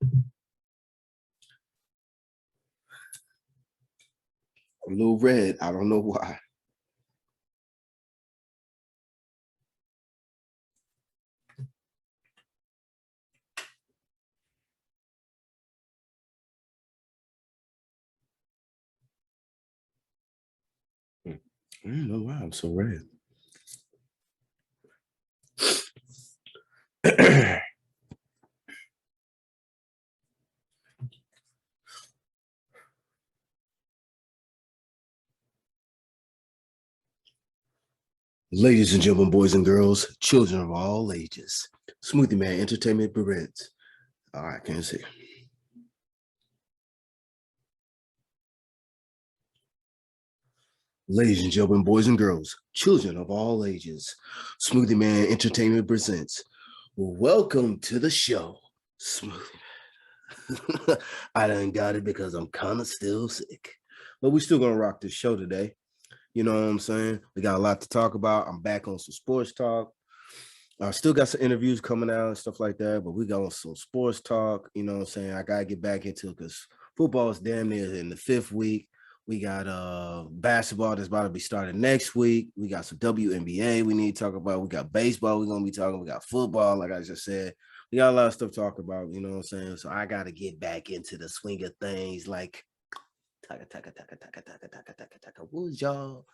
A little red. I don't know why. I don't know why I'm so red. Ladies and gentlemen, boys and girls, children of all ages, Smoothie Man Entertainment presents. All right, can't see. Ladies and gentlemen, boys and girls, children of all ages, Smoothie Man Entertainment presents. Welcome to the show, Smoothie Man. I done got it because I'm kind of still sick, but we're still gonna rock this show today. You know what I'm saying? We got a lot to talk about. I'm back on some sports talk. I still got some interviews coming out and stuff like that, but we got on some sports talk. You know what I'm saying? I gotta get back into it because football is damn near in the 5th week. We got basketball that's about to be starting next week. We got some WNBA we need to talk about. We got baseball we're gonna be talking. We got football, like I just said. We got a lot of stuff to talk about, you know what I'm saying? So I gotta get back into the swing of things like taka. Who's y'all?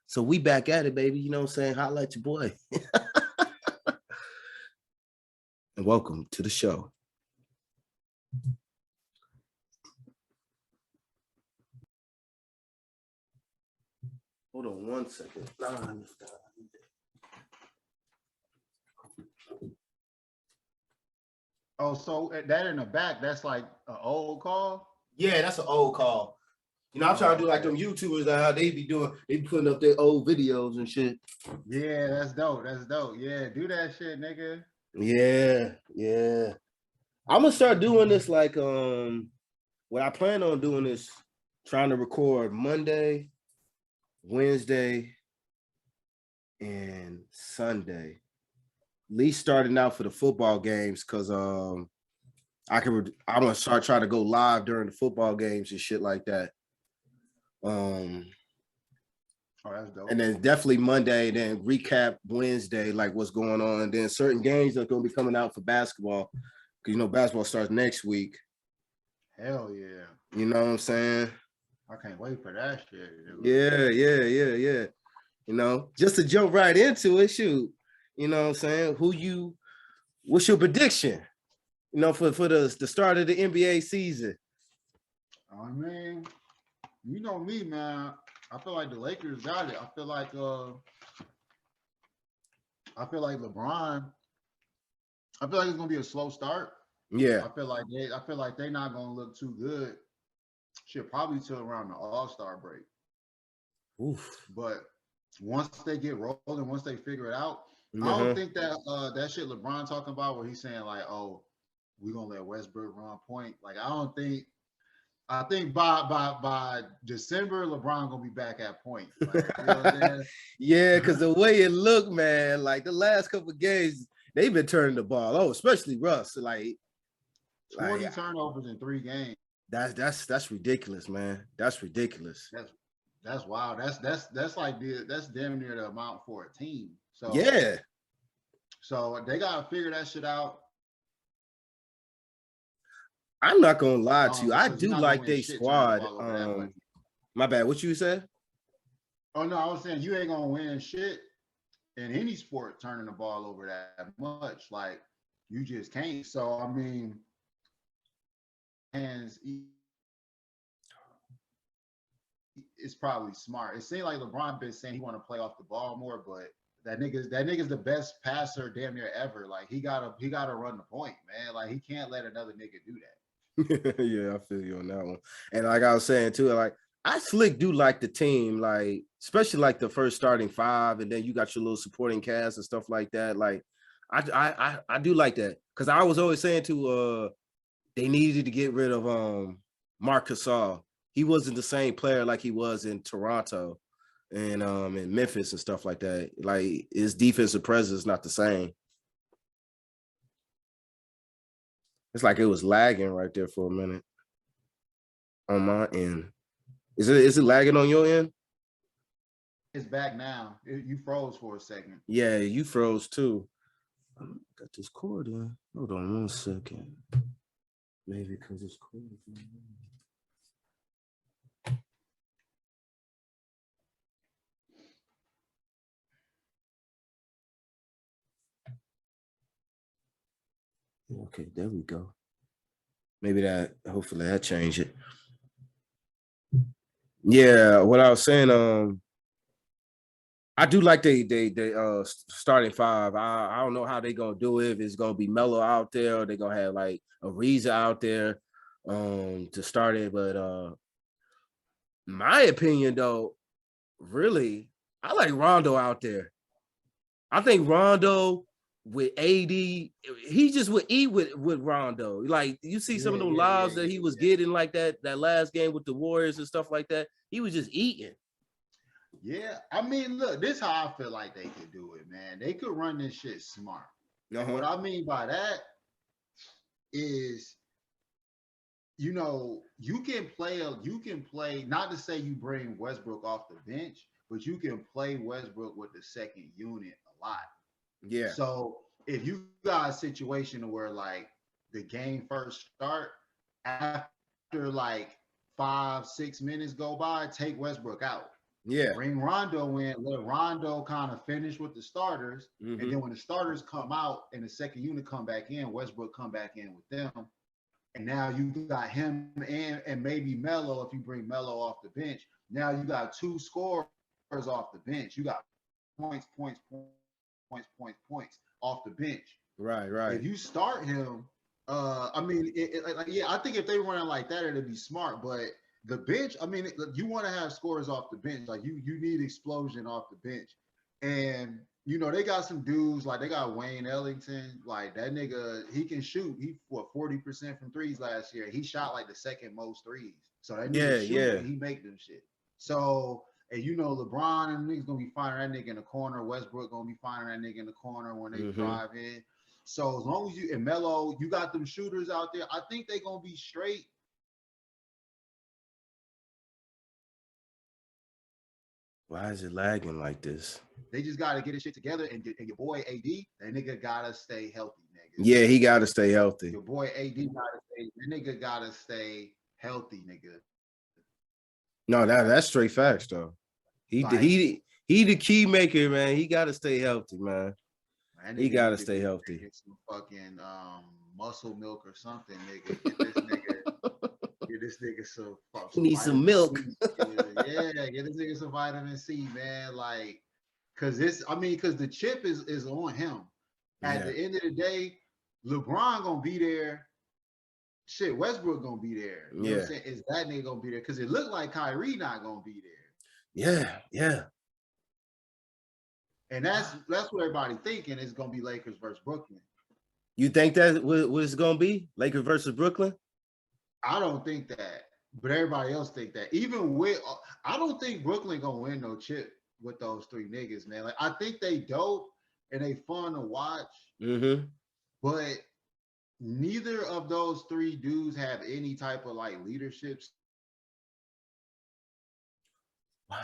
So we back at it, baby. You know what I'm saying? Highlight your boy. And welcome to the show. Hold on one second. Oh, so that in the back, that's like an old call? Yeah, that's an old call. You know, I'm trying to do like them YouTubers that how they be doing, they be putting up their old videos and shit. Yeah, that's dope. That's dope. Yeah, do that shit, nigga. Yeah. I'm gonna start doing this like what I plan on doing is trying to record Monday, Wednesday, and Sunday. At least starting out for the football games, because I'm gonna start trying to go live during the football games and shit like that. Oh, that's dope. And then definitely Monday, then recap Wednesday, like what's going on, and then certain games that are gonna be coming out for basketball, because you know basketball starts next week. Hell yeah. You know what I'm saying? I can't wait for that shit, dude. Yeah. You know, just to jump right into it, shoot. You know what I'm saying? What's your prediction? You know, for the start of the NBA season. I mean, you know me, man. I feel like the Lakers got it. I feel like LeBron. I feel like it's gonna be a slow start. Yeah. I feel like they're not gonna look too good. Shit, probably till around the All-Star break. Oof. But once they get rolling, once they figure it out, I don't think that that shit LeBron talking about where he's saying like, oh, we're gonna let Westbrook run point. Like I think by December, LeBron gonna be back at point. Like, you know what I'm saying? Yeah, because the way it looked, man, like the last couple of games, they've been turning the ball. Oh, especially Russ. Like 20 turnovers in 3 games. That's ridiculous, man. That's ridiculous. That's wild. That's like that's damn near the amount for a team. So yeah. So they gotta figure that shit out. I'm not gonna lie to you. I do like their squad. My bad. What you said? Oh no, I was saying you ain't gonna win shit in any sport turning the ball over that much. Like you just can't. So I mean, and it's probably smart. It seemed like LeBron been saying he want to play off the ball more, but that nigga's the best passer damn near ever. Like he gotta run the point, man. Like he can't let another nigga do that. Yeah, I feel you on that one. And like I was saying too, like I slick do like the team, like especially like the first starting 5, and then you got your little supporting cast and stuff like that. Like I do like that, because I was always saying to they needed to get rid of Marc Gasol. He wasn't the same player like he was in Toronto and in Memphis and stuff like that. Like his defensive presence is not the same. It's like it was lagging right there for a minute on my end. Is it lagging on your end? It's back now. You froze for a second. Yeah, you froze too. Got this cord in. Hold on 1 second. Maybe because it's cord. Okay, there we go. Maybe hopefully that changed it. Yeah, what I was saying, I do like they starting five. I don't know how they gonna do it. If it's gonna be Melo out there, or they gonna have like Ariza out there to start it. But my opinion though, really, I like Rondo out there. I think Rondo with AD, he just would eat with Rondo. Like you see some of those lives that he was getting like that last game with the Warriors and stuff like that. He was just eating. Yeah, I mean, look, this is how I feel like they could do it, man. They could run this shit smart. And what I mean by that is, you know, you can play, not to say you bring Westbrook off the bench, but you can play Westbrook with the second unit a lot. Yeah. So if you got a situation where like the game first start, after like 5-6 minutes go by, take Westbrook out. Yeah. Bring Rondo in, let Rondo kind of finish with the starters. And then when the starters come out and the second unit come back in, Westbrook come back in with them. And now you got him and maybe Melo if you bring Melo off the bench. Now you got two scorers off the bench. You got points off the bench. Right. If you start him, I mean, I think if they run it like that, it'd be smart. But the bench, I mean, you want to have scorers off the bench. Like you need explosion off the bench. And you know, they got some dudes like they got Wayne Ellington, like that nigga, he can shoot. He 40% from threes last year. He shot like the second most threes. So that nigga shoot and he make them shit. So, and you know, LeBron and niggas gonna be finding that nigga in the corner. Westbrook gonna be finding that nigga in the corner when they drive in. So as long as you and Melo, you got them shooters out there, I think they gonna be straight. Why is it lagging like this? They just got to get his shit together, and your boy AD, that nigga gotta stay healthy, nigga. Yeah, he gotta stay healthy. Your boy AD that nigga gotta stay healthy, nigga. No, that's straight facts though. He the key maker, man. He gotta stay healthy, man. He gotta stay healthy. Get some fucking muscle milk or something, nigga. Get this nigga some. He needs some milk. Get this nigga some vitamin C, man. Like, cause the chip is on him. At the end of the day, LeBron gonna be there. Shit, Westbrook gonna be there. You know what I'm saying? Is that nigga gonna be there? Cause it looked like Kyrie not gonna be there. Yeah. And that's what everybody thinking is gonna be Lakers versus Brooklyn. You think that what it's gonna be? Lakers versus Brooklyn? I don't think that, but everybody else think that. Even with, I don't think Brooklyn gonna win no chip with those three niggas, man. Like I think they dope and they fun to watch. But neither of those three dudes have any type of like leadership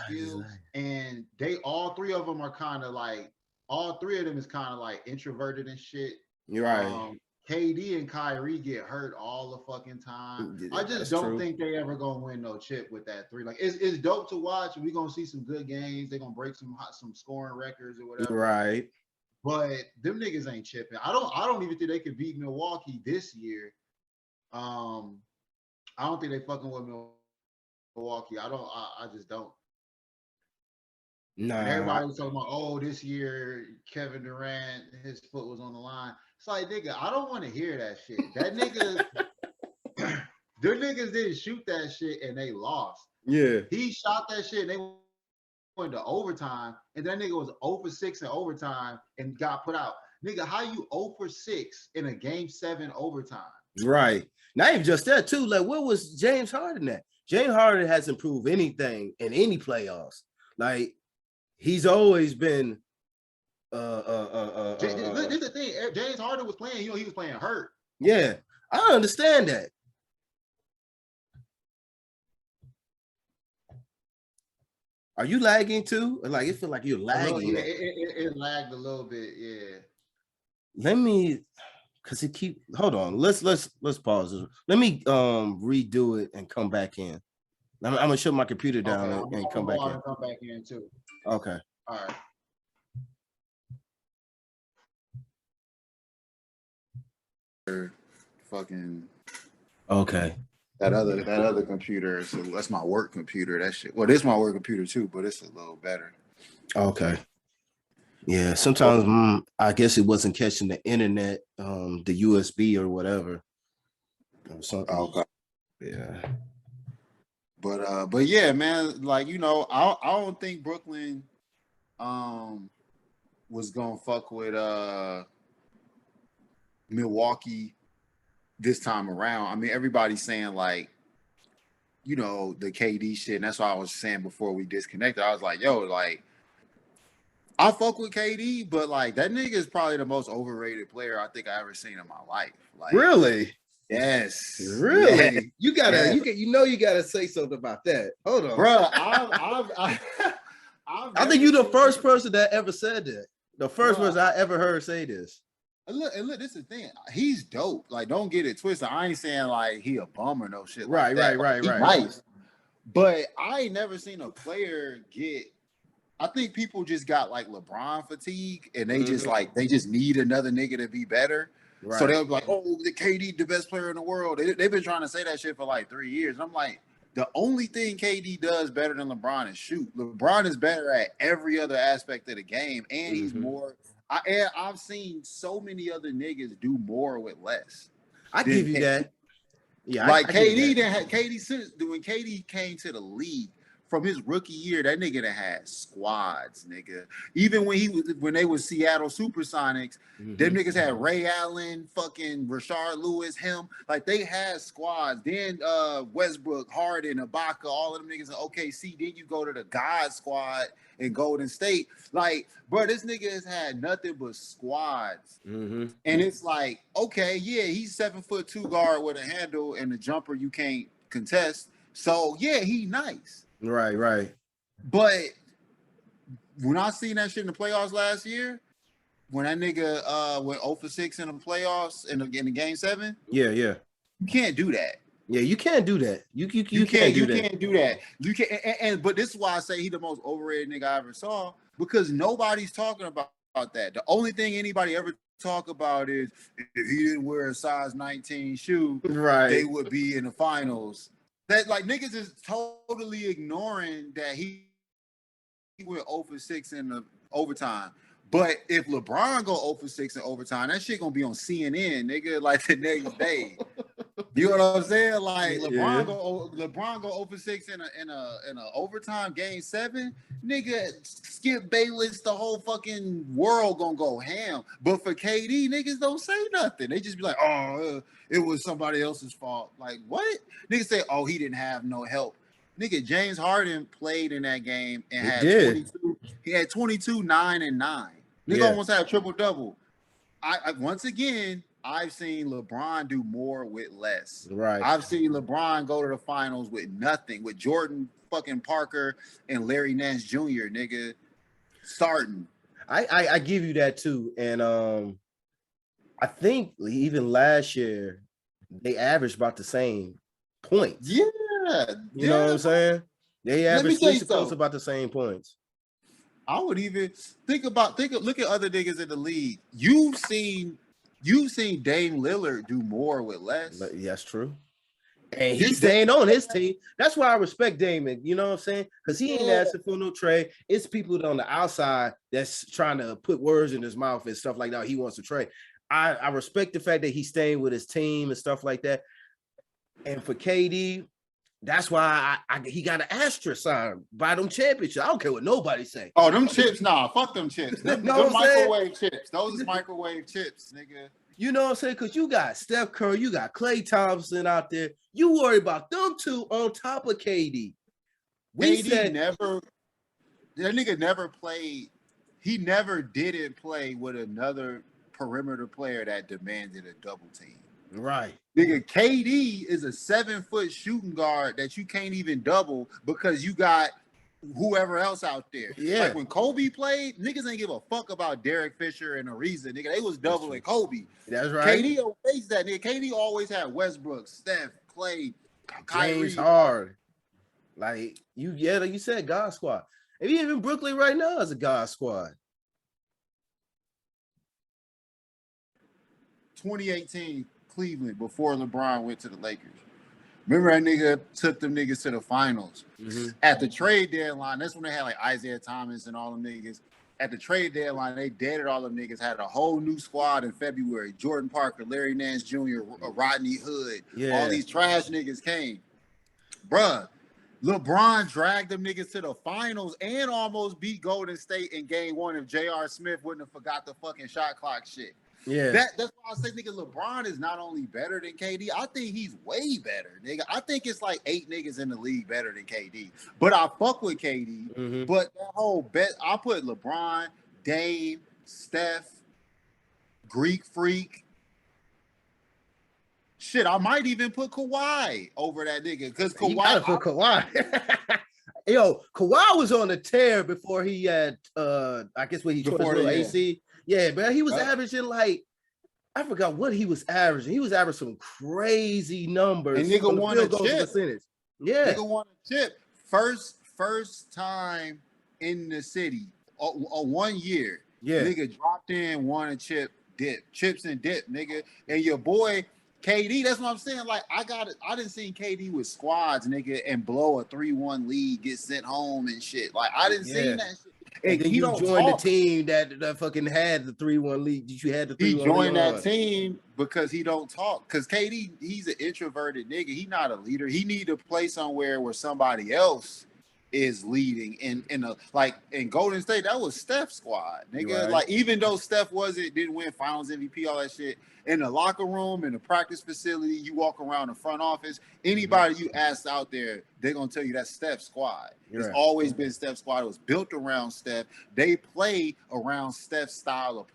skills, and all three of them are kind of like, all three of them is kind of like introverted and shit. You're right. KD and Kyrie get hurt all the fucking time. I just don't think they ever gonna win no chip with that three. Like it's dope to watch. We're gonna see some good games. They're gonna break some scoring records or whatever. Right. But them niggas ain't chipping. I don't even think they could beat Milwaukee this year. I don't think they fucking with Milwaukee. I just don't. Nah. And everybody was talking about, oh, this year Kevin Durant, his foot was on the line. It's like, nigga, I don't want to hear that shit. That nigga, their niggas didn't shoot that shit and they lost. Yeah. He shot that shit and they went to overtime, and that nigga was 0 for 6 in overtime and got put out. Nigga, how you 0 for 6 in a game 7 overtime? Right. Not even just that, too. Like, what was James Harden at? James Harden hasn't proved anything in any playoffs. Like, he's always been this is the thing. James Harden was playing, he was playing hurt. Yeah. I understand that. Are you lagging too? Like it feel like you're lagging. It lagged a little bit. Yeah. Let me, cause it keep. Hold on. Let's pause this. Let me redo it and come back in. I'm gonna shut my computer down and come back in. Come back in too. Okay. All right. Fucking. Okay. That other computer. So that's my work computer. That shit. Well, this is my work computer too, but it's a little better. Okay. Yeah. Sometimes I guess it wasn't catching the internet, the USB or whatever. Or something. Okay. Yeah. But yeah, man. Like I don't think Brooklyn, was gonna fuck with Milwaukee this time around. I mean, everybody's saying like, the KD shit, and that's why I was saying before we disconnected. I was like, yo, like, I fuck with KD, but like that nigga is probably the most overrated player I think I ever seen in my life. Like, really? Yes. Really? Yes. You gotta, you gotta say something about that. Hold on, bro. I think you're the first person that ever said that. The first person I ever heard say this. And look, this is the thing. He's dope. Like, don't get it twisted. I ain't saying like he a bum or no shit. Right, like that. Right. Nice. But I ain't never seen a player get. I think people just got like LeBron fatigue, and they just need another nigga to be better. Right. So they'll be like, "Oh, the KD, the best player in the world." They've been trying to say that shit for like 3 years. And I'm like, the only thing KD does better than LeBron is shoot. LeBron is better at every other aspect of the game, and he's more. I've seen so many other niggas do more with less. I give you that. Yeah, like KD didn't have KD when KD came to the league from his rookie year. That nigga that had squads, nigga. Even when they was Seattle Supersonics, them niggas had Ray Allen, fucking Rashard Lewis, him. Like they had squads. Then Westbrook, Harden, Ibaka, all of them niggas in OKC. Then you go to the God squad in Golden State. Like, bro, this nigga has had nothing but squads. And it's like, okay, yeah, he's 7'2" guard with a handle and a jumper you can't contest. So yeah, he nice. Right. But when I seen that shit in the playoffs last year, when that nigga went 0 for 6 in the playoffs in the game 7, yeah, you can't do that. Yeah, you can't do that. You can't do that. You can't. But this is why I say he the most overrated nigga I ever saw, because nobody's talking about that. The only thing anybody ever talk about is if he didn't wear a size 19 shoe, they would be in the finals. That like niggas is totally ignoring that he went 0 for 6 in the overtime. But if LeBron go 0 for 6 in overtime, that shit gonna be on CNN, nigga, like the next day. You know what I'm saying? Like LeBron go 0 for 6 in a overtime game 7, nigga. Skip Bayless, the whole fucking world gonna go ham. But for KD, niggas don't say nothing. They just be like, oh, it was somebody else's fault. Like what? Niggas say, oh, he didn't have no help. Nigga, James Harden played in that game and had 22. He had 22, 9, and 9. Nigga almost had a triple-double. Once again, I've seen LeBron do more with less. Right. I've seen LeBron go to the finals with nothing, with Jordan fucking Parker and Larry Nance Jr., nigga, starting. I give you that too. And I think even last year, they averaged about the same points. Yeah. You know what I'm saying? They averaged close about the same points. I would even look at other niggas in the league. You've seen Dame Lillard do more with less. That's true. And he's staying on his team. That's why I respect Damon. You know what I'm saying? Because he ain't asking for no trade. It's people on the outside that's trying to put words in his mouth and stuff like that. He wants to trade. I respect the fact that he's staying with his team and stuff like that. And for KD, that's why he got an asterisk sign by them championships. I don't care what nobody say. Oh, them chips, nah, fuck them chips. Them microwave chips. Those is microwave chips, nigga. You know what I'm saying? Because you got Steph Curry, you got Klay Thompson out there. You worry about them two on top of KD. That nigga never played. He never didn't play with another perimeter player that demanded a double team. Right. Nigga, KD is a 7-foot shooting guard that you can't even double because you got whoever else out there. Yeah. Like when Kobe played, niggas ain't give a fuck about Derek Fisher and Ariza. Nigga, they was doubling Kobe. That's right. KD don't face that, nigga. KD always had Westbrook, Steph, Clay, Kyrie. James Harden. Like you said, God squad. And even Brooklyn right now is a God squad. 2018 Cleveland before LeBron went to the Lakers. Remember that nigga took them niggas to the finals. At the trade deadline, that's when they had like Isaiah Thomas and all them niggas. At the trade deadline, they deaded all them niggas, had a whole new squad in February. Jordan Parker, Larry Nance Jr., Rodney Hood. All these trash niggas came. Bruh, LeBron dragged them niggas to the finals and almost beat Golden State in game 1 if J.R. Smith wouldn't have forgot the fucking shot clock shit. Yeah. That's why I say, nigga, LeBron is not only better than KD, I think he's way better, nigga. I think it's like 8 niggas in the league better than KD. But I fuck with KD. But that whole bet, I put LeBron, Dame, Steph, Greek Freak. Shit, I might even put Kawhi over that nigga. Because Kawhi. You gotta put Kawhi. Yo, Kawhi was on a tear before he had I guess when he tore his little AC. Yeah, but he was averaging like, I forgot what he was averaging. He was averaging some crazy numbers. And nigga won a chip. Percentage. Yeah. Nigga won a chip. First time in the city. 1 year. Yeah. Nigga dropped in, won a chip, chips and dip, nigga. And your boy KD, that's what I'm saying. Like, I didn't see KD with squads, nigga, and blow a 3-1 lead, get sent home and shit. Like, I didn't see that shit. And then you joined the team that fucking had the 3-1 lead. You had the 3-1 lead. He joined that team because he don't talk. Because KD, he's an introverted nigga. He not a leader. He need to play somewhere where somebody else is leading. In Golden State, that was Steph's squad, nigga. Right. Like, even though Steph didn't win Finals MVP, all that shit, in the locker room, in the practice facility, you walk around the front office, anybody you ask out there, they're going to tell you that's Steph's squad. It's always been Steph's squad. It was built around Steph. They play around Steph's style of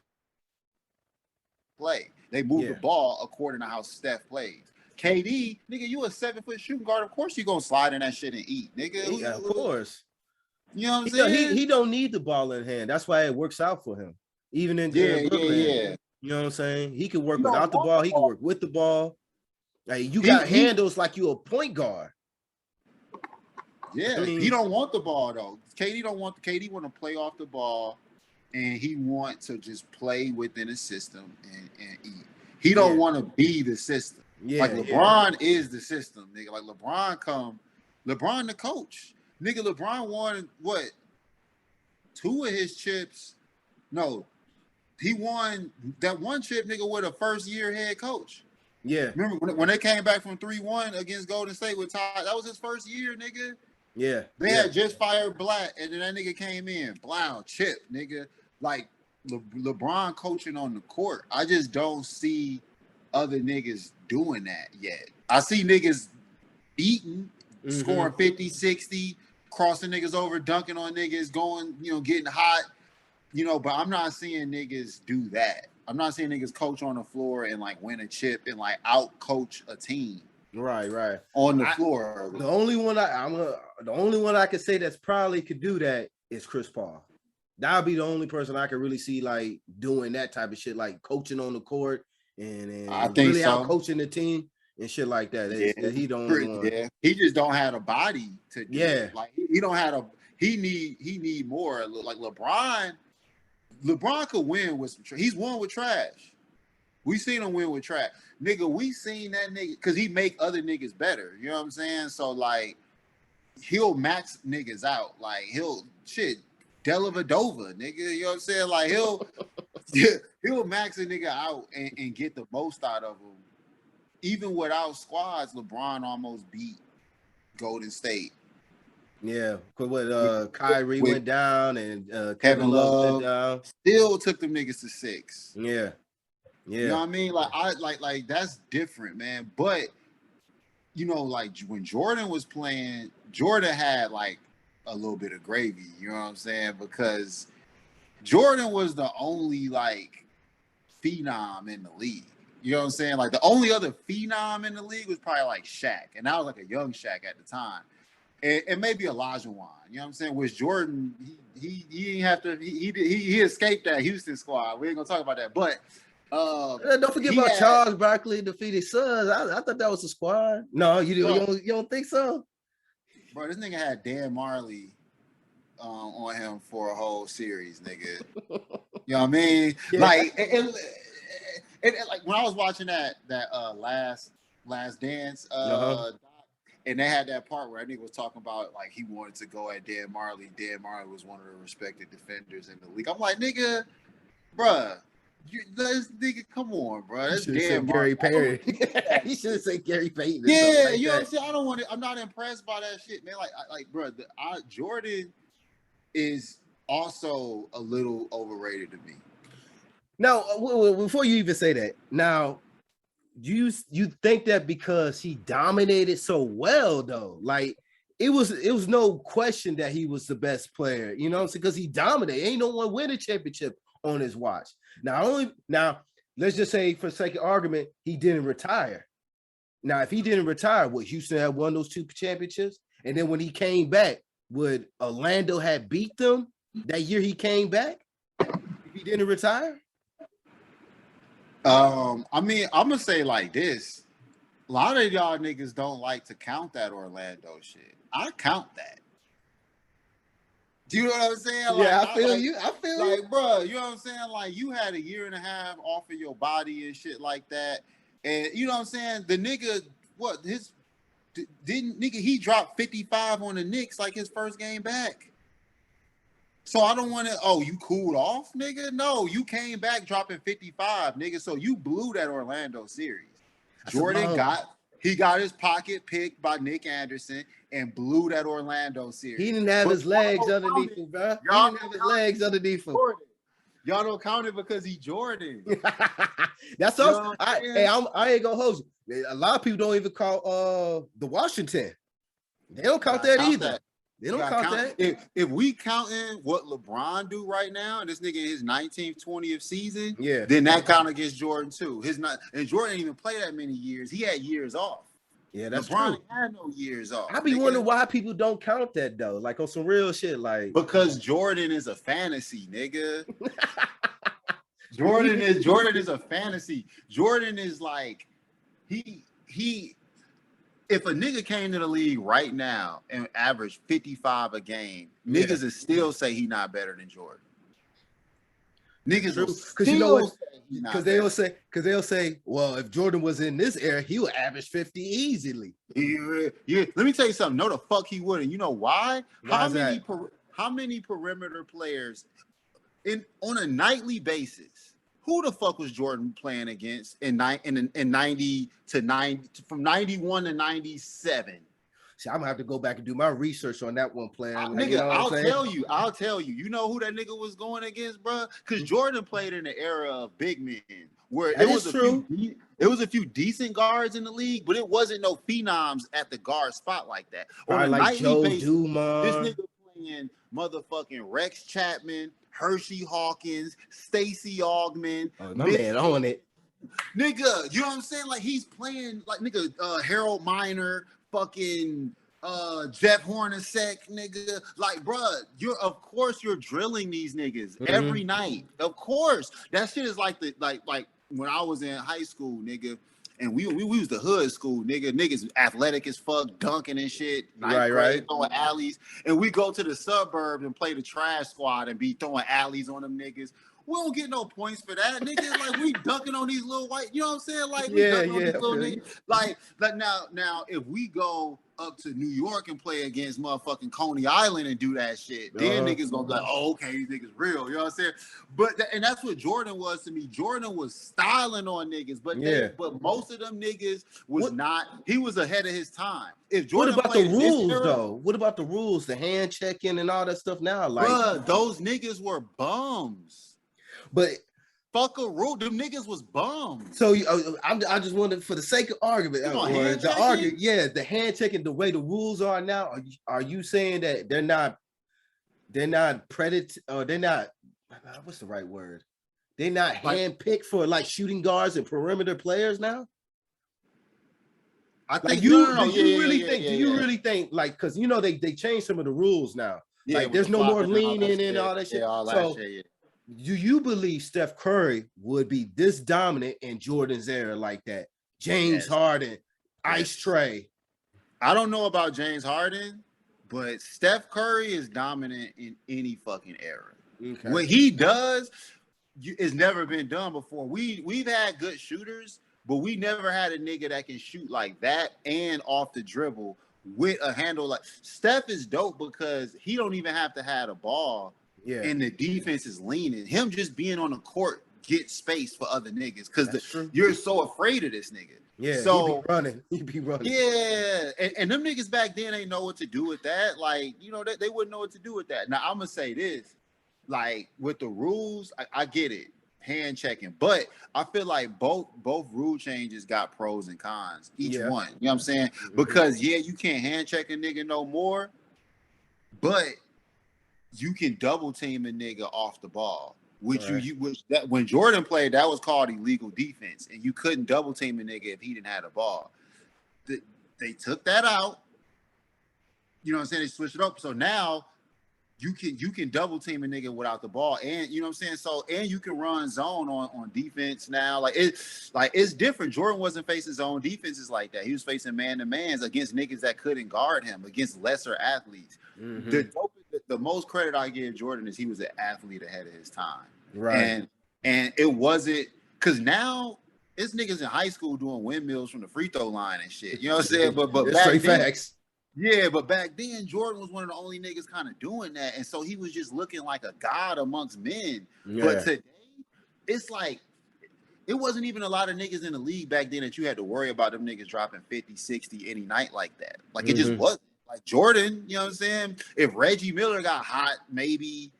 play. They move the ball according to how Steph plays. KD, nigga, you a 7-foot shooting guard. Of course you going to slide in that shit and eat, nigga. Yeah, of course. You know what I'm saying? He don't need the ball in hand. That's why it works out for him. Even in Brooklyn. You know what I'm saying? He can work without the ball. He can work with the ball. Like, you got handles like you a point guard. Yeah, I mean, he don't want the ball though. KD want to play off the ball, and he want to just play within a system and eat. He don't want to be the system. Yeah, like LeBron is the system, nigga. Like LeBron the coach. Nigga, LeBron won what? 2 of his chips. No. He won that one chip, nigga, with a first-year head coach. Yeah. Remember when they came back from 3-1 against Golden State with Ty? That was his first year, nigga. Yeah. They had just fired Black, and then that nigga came in. Blow, chip, nigga. Like, LeBron coaching on the court. I just don't see other niggas doing that yet. I see niggas eating, scoring 50, 60, crossing niggas over, dunking on niggas, going, getting hot. But I'm not seeing niggas do that. I'm not seeing niggas coach on the floor and like win a chip and like out coach a team. Right. On the floor. The only one I could say that's probably could do that is Chris Paul. That would be the only person I could really see like doing that type of shit, like coaching on the court and I think really so. out coaching the team and shit like that. He don't. Yeah. He just don't have a body to do it. Like he don't have He need more. Like LeBron could win with some. He's won with trash. We seen him win with trash, nigga. We seen that nigga because he make other niggas better. You know what I'm saying? So like, he'll max niggas out. Like he'll Dellavedova, nigga. You know what I'm saying? Like he'll max a nigga out and get the most out of him. Even without squads, LeBron almost beat Golden State. Yeah, because Kyrie went down and Kevin Love went down. Still took them niggas to 6. Yeah. You know what I mean? Like that's different, man. But like when Jordan was playing, Jordan had like a little bit of gravy. You know what I'm saying? Because Jordan was the only like phenom in the league. You know what I'm saying? Like the only other phenom in the league was probably like Shaq, and I was like a young Shaq at the time, and maybe Elijah Wan. You know what I'm saying? Which Jordan, he didn't have to. He escaped that Houston squad. We ain't gonna talk about that, but. Don't forget about Charles Barkley defeated Suns. I thought that was a squad. No, you don't think so? Bro, this nigga had Dan Marley on him for a whole series, nigga. You know what I mean? Yeah. Like, and like when I was watching that Last Dance, and they had that part where that nigga was talking about like he wanted to go at Dan Marley. Dan Marley was one of the respected defenders in the league. I'm like, nigga, bruh. This nigga, come on, bro. That's damn Gary Payton. He should have said Gary Payton. Yeah, like you know what I'm saying? I don't want it. I'm not impressed by that shit, man. Like, bro, Jordan is also a little overrated to me. Now, before you even say that, now you think that because he dominated so well, though, like it was no question that he was the best player. You know what I'm saying? Because he dominated. Ain't no one win a championship on his watch. Now, let's just say, for sake of argument, he didn't retire. Now, if he didn't retire, would Houston have won those 2 championships? And then when he came back, would Orlando have beat them that year he came back? If he didn't retire? I mean, I'm gonna say like this: a lot of y'all niggas don't like to count that Orlando shit. I count that. Do you know what I'm saying? Like, yeah, I feel you. Like, bro, you know what I'm saying? Like, you had a year and a half off of your body and shit like that. And you know what I'm saying? The nigga, he dropped 55 on the Knicks like his first game back. So I don't want to, you cooled off, nigga? No, you came back dropping 55, nigga. So you blew that Orlando series. Jordan got his pocket picked by Nick Anderson and blew that Orlando series. He didn't have his legs underneath him, bro. He didn't have his legs underneath him. Y'all don't count it because he's Jordan. That's all. I ain't gonna hold you. A lot of people don't even call the Washington. They don't count that either. They don't count that. If we counting what LeBron do right now, and this nigga in his 19th, 20th season, then that count against Jordan too. And Jordan didn't even play that many years. He had years off. Yeah, that's LeBron true. had no years off. I be wondering why people don't count that though, like on some real shit, like because Jordan is a fantasy, nigga. Jordan is a fantasy. Jordan is like he. If a nigga came to the league right now and averaged 55 a game, niggas would still say he not better than Jordan. Niggas will because you know what? Because they'll say, well, if Jordan was in this era, he would average 50 easily. Yeah. Let me tell you something. No, the fuck he wouldn't. You know why? How many perimeter players on a nightly basis? Who the fuck was Jordan playing against in 90 to 90 from 91 to 97? See, I'm gonna have to go back and do my research on that one player. Nigga, you know I'll tell you. You know who that nigga was going against, bro? Because Jordan played in the era of big men, where it was a few decent guards in the league, but it wasn't no phenoms at the guard spot like that. On a like Joe basis, Dumars. This nigga playing motherfucking Rex Chapman, Hershey Hawkins, Stacey Augmon. Oh, my man on it. Nigga, you know what I'm saying? Like he's playing like nigga Harold Miner, fucking Jeff Hornacek, nigga. Like, bruh, of course you're drilling these niggas every night. Of course. That shit is like like when I was in high school, nigga. And we was the hood school, nigga. Niggas athletic as fuck, dunking and shit. Right. Throwing alleys. And we go to the suburbs and play the trash squad and be throwing alleys on them niggas. We don't get no points for that, nigga. Like we dunking on these little white, you know what I'm saying? Like we dunking on these little niggas. Like now, if we go up to New York and play against motherfucking Coney Island and do that shit, then niggas gonna be like, oh, okay, these niggas real. You know what I'm saying? But and that's what Jordan was to me. Jordan was styling on niggas, but most of them niggas was not. He was ahead of his time. If Jordan what about the rules though? What about the rules, the hand checking and all that stuff now? Like, bruh, those niggas were bums. But fuck a rule, them niggas was bums. So I just wanted, for the sake of argument, the hand checking, the way the rules are now. Are you saying that they're not predator, or they're not? What's the right word? They're not handpicked for like shooting guards and perimeter players now. I think do you really think like, because you know they changed some of the rules now. Yeah, like there's no more leaning and all that shit. So do you believe Steph Curry would be this dominant in Jordan's era like that? James Harden, Ice Tray. I don't know about James Harden, but Steph Curry is dominant in any fucking era. Okay. What he does is never been done before. We've had good shooters, but we never had a nigga that can shoot like that and off the dribble with a handle. Like Steph is dope because he don't even have to have a ball, and the defense is leaning. Him just being on the court get space for other niggas because you're so afraid of this nigga. Yeah, so he be running. Yeah, and them niggas back then ain't know what to do with that. Like, you know, they wouldn't know what to do with that. Now I'm gonna say this, like with the rules, I get it, hand checking, but I feel like both rule changes got pros and cons, each one. You know what I'm saying? Because you can't hand check a nigga no more, but you can double team a nigga off the ball. Which when Jordan played, that was called illegal defense, and you couldn't double team a nigga if he didn't have the ball. They took that out. You know what I'm saying? They switched it up. So now you can double team a nigga without the ball, and you know what I'm saying. So and you can run zone on defense now. It's different. Jordan wasn't facing zone defenses like that. He was facing man to mans against niggas that couldn't guard him, against lesser athletes. The most credit I give Jordan is he was an athlete ahead of his time. Right. And it wasn't because now it's niggas in high school doing windmills from the free throw line and shit. You know what I'm saying? But back then, facts. Yeah, but back then Jordan was one of the only niggas kind of doing that. And so he was just looking like a god amongst men. Yeah. But today, it's like it wasn't even a lot of niggas in the league back then that you had to worry about them niggas dropping 50, 60 any night like that. Like it just wasn't. Like Jordan, you know what I'm saying? If Reggie Miller got hot, maybe,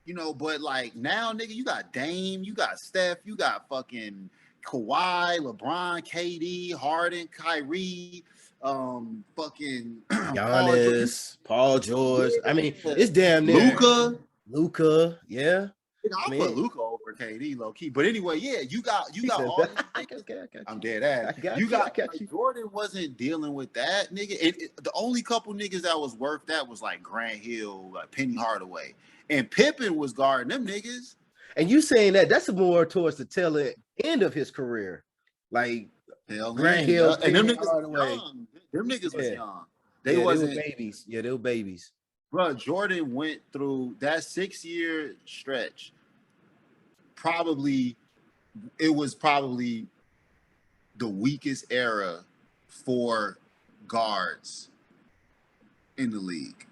you know, but like now, nigga, you got Dame, you got Steph, you got fucking Kawhi, LeBron, KD, Harden, Kyrie, fucking Giannis, Paul George. I mean, it's damn near Luka, yeah. I'll put Luka over KD low key, but anyway, you got all. Okay. I'm dead ass. You got Jordan wasn't dealing with that nigga. The only couple niggas that was worth that was like Grant Hill, like Penny Hardaway, and Pippen was guarding them niggas. And you saying that's more towards the tail end of his career, like Grant Hill and them niggas Hardaway. Young. Them niggas was young. They were babies. Yeah, they were babies. Bro, Jordan went through that 6-year stretch. It was probably the weakest era for guards in the league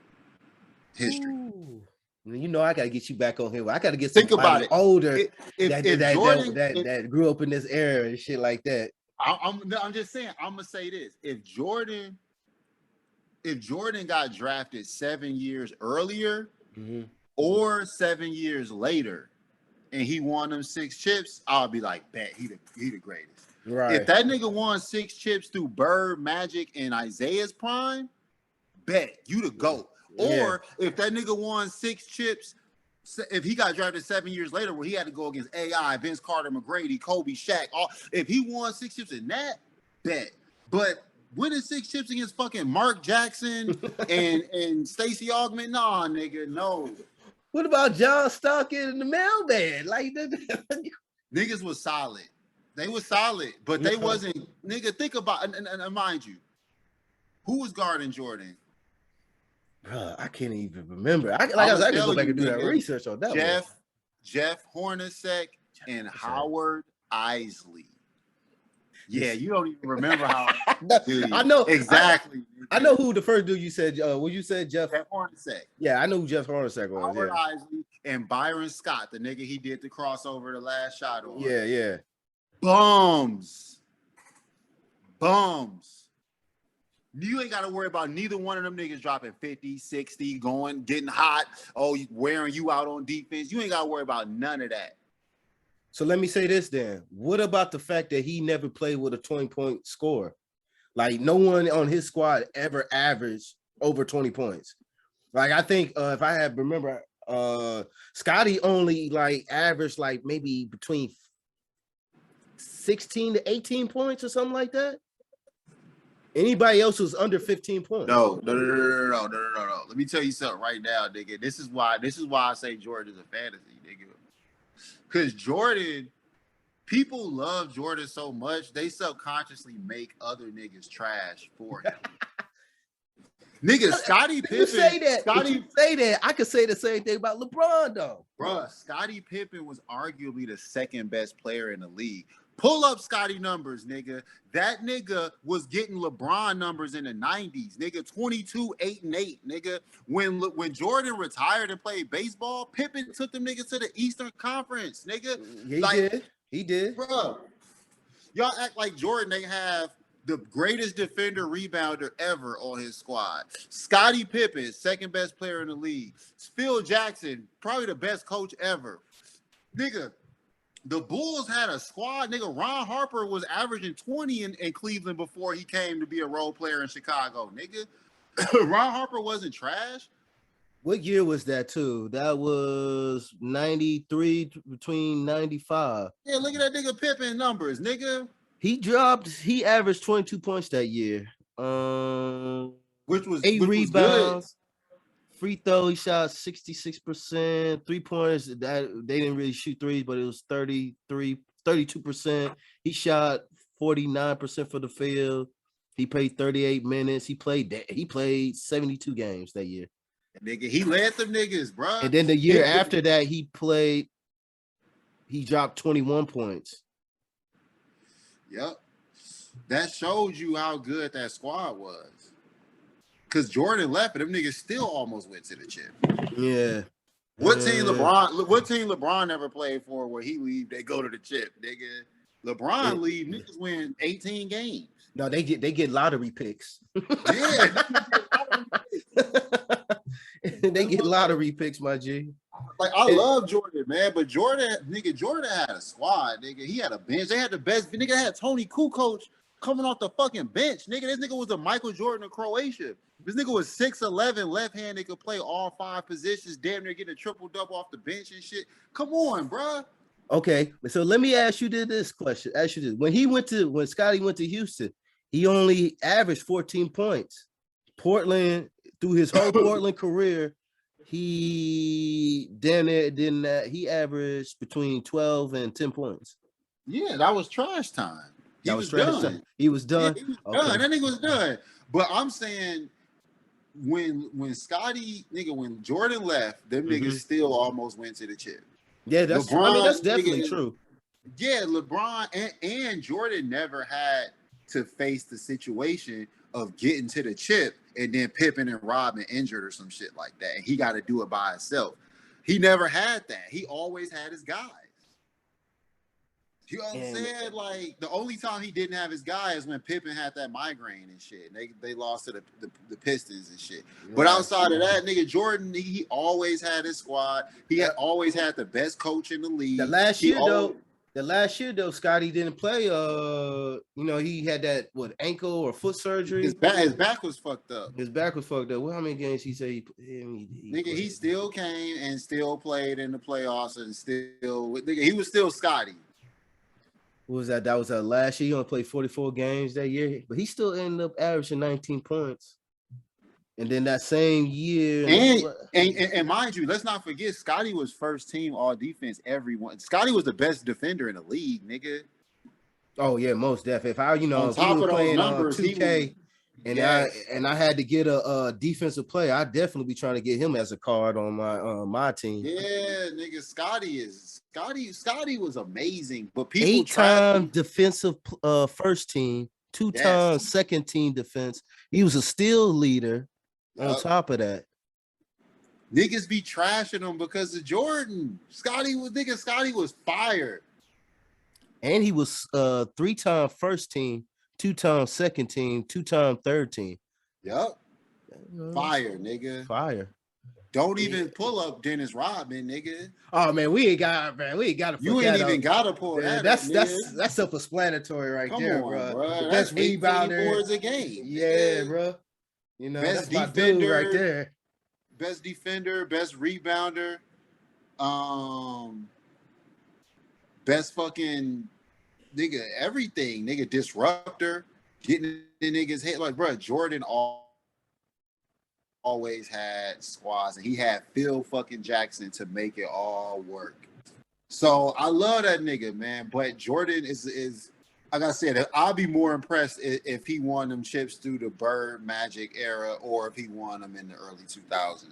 history. Ooh. You know, I got to get you back on here. I got to get somebody older that grew up in this era and shit like that. I'm just saying, I'm gonna say this: if Jordan got drafted 7 years earlier or 7 years later, and he won them 6 chips, I'll be like, bet he the greatest. Right. If that nigga won 6 chips through Bird, Magic, and Isaiah's prime, bet you the GOAT. Or if that nigga won 6 chips, if he got drafted 7 years later, where he had to go against AI, Vince Carter, McGrady, Kobe, Shaq, if he won 6 chips in that, bet. But winning 6 chips against fucking Mark Jackson and Stacey Augmon, nah, nigga, no. What about John Stockton and the mailman? Like niggas was solid. They was solid, but they wasn't. Nigga, think about and mind you, who was guarding Jordan? Bro, I can't even remember. I can go back and do that research on that. Jeff Hornacek and Howard Isley. Yeah, you don't even remember how. I know exactly. I know who the first dude you said. What you said, Jeff Hornacek. Yeah, I know who Jeff Hornacek was. Howard Isley and Byron Scott, the nigga he did the crossover, the last shot on. Yeah. Bums. You ain't got to worry about neither one of them niggas dropping 50, 60, getting hot, wearing you out on defense. You ain't got to worry about none of that. So let me say this then. What about the fact that he never played with a 20-point score? Like no one on his squad ever averaged over 20 points. Like I think if I remember Scotty only like averaged like maybe between 16 to 18 points or something like that. Anybody else was under 15 points. No. Let me tell you something right now, nigga. This is why I say Jordan is a fantasy, nigga. Because Jordan, people love Jordan so much, they subconsciously make other niggas trash for him. Nigga, Scottie Pippen. You say that. I could say the same thing about LeBron, though. Bruh, Scottie Pippen was arguably the second best player in the league. Pull up Scottie numbers, nigga. That nigga was getting LeBron numbers in the 90s, nigga. 22, 8, and 8, nigga. When Jordan retired and played baseball, Pippen took them niggas to the Eastern Conference, nigga. He did. Bruh, y'all act like Jordan, they have the greatest defender rebounder ever on his squad. Scottie Pippen, second best player in the league. Phil Jackson, probably the best coach ever. Nigga, the Bulls had a squad. Nigga, Ron Harper was averaging 20 in Cleveland before he came to be a role player in Chicago. Nigga, Ron Harper wasn't trash. What year was that, too? That was 93 between 95. Yeah, look at that nigga Pippen numbers, nigga. He averaged 22 points that year. Which was 8 rebounds. Good. Free throw, he shot 66%. 3-pointers, that they didn't really shoot threes, but it was 32%. He shot 49% for the field. He played 38 minutes. He played 72 games that year. Nigga, he led them niggas, bro. And then the year after that, he dropped 21 points. Yep. That showed you how good that squad was. Because Jordan left, and them niggas still almost went to the chip. Yeah. What team LeBron never played for where he leave, they go to the chip, nigga. LeBron leave, niggas win 18 games. No, they get lottery picks. Yeah. They get lottery picks, my G. Like, I love Jordan, man, but Jordan had a squad, nigga. He had a bench. They had the best. Nigga had Tony Kukoc coming off the fucking bench. Nigga, this nigga was the Michael Jordan of Croatia. This nigga was 6'11", left-handed, could play all 5 positions, damn near getting a triple-double off the bench and shit. Come on, bro. Okay, so let me ask you this question. When Scotty went to Houston, he only averaged 14 points. Portland, through his whole Portland career, he averaged between 12 and 10 points. Yeah, that was trash time. He was done. He was done. Yeah, he was done. That nigga was done. But I'm saying when Jordan left, them niggas still almost went to the chip. Yeah, that's definitely true. Yeah, LeBron and Jordan never had to face the situation of getting to the chip and then Pippen and Rodman injured or some shit like that. And he got to do it by himself. He never had that. He always had his guys. You know what I'm saying? Like, the only time he didn't have his guy is when Pippen had that migraine and shit. And they lost to the Pistons and shit. Yeah. But outside of that, nigga, Jordan, he always had his squad. He had always had the best coach in the league. The last year though, Scotty didn't play. He had that ankle or foot surgery. His back was fucked up. Well, how many games he said he still came and still played in the playoffs and he was still Scotty. What was that? That was last year. He only played 44 games that year, but he still ended up averaging 19 points. And then that same year, and mind you, let's not forget, Scotty was first team all defense. Scotty was the best defender in the league, nigga. Oh yeah, most definitely. If I, if top we were of playing numbers, 2K, I had to get a defensive player, I'd definitely be trying to get him as a card on my team. Yeah, nigga, Scotty was amazing, but people 8-time defensive first team, 2-time second team defense. He was a steal leader. On top of that, niggas be trashing him because of Jordan. Scotty was fired. And he was 3-time first team, 2-time second team, 2-time third team. Yep. Fire, nigga. Fire. Don't even pull up Dennis Rodman, nigga. Oh man, we ain't got to. You ain't even gotta pull that. That's self-explanatory right there, bro. That's rebounder. Boards a game. Yeah, bro. Best that's my dude right there. best defender, best rebounder, best fucking nigga, everything, nigga, disruptor, getting in niggas' head. Like, bro, Jordan always had squads, and he had Phil fucking Jackson to make it all work. So I love that nigga, man. But Jordan is like I said, I'll be more impressed if he won them chips through the Bird Magic era, or if he won them in the early 2000s.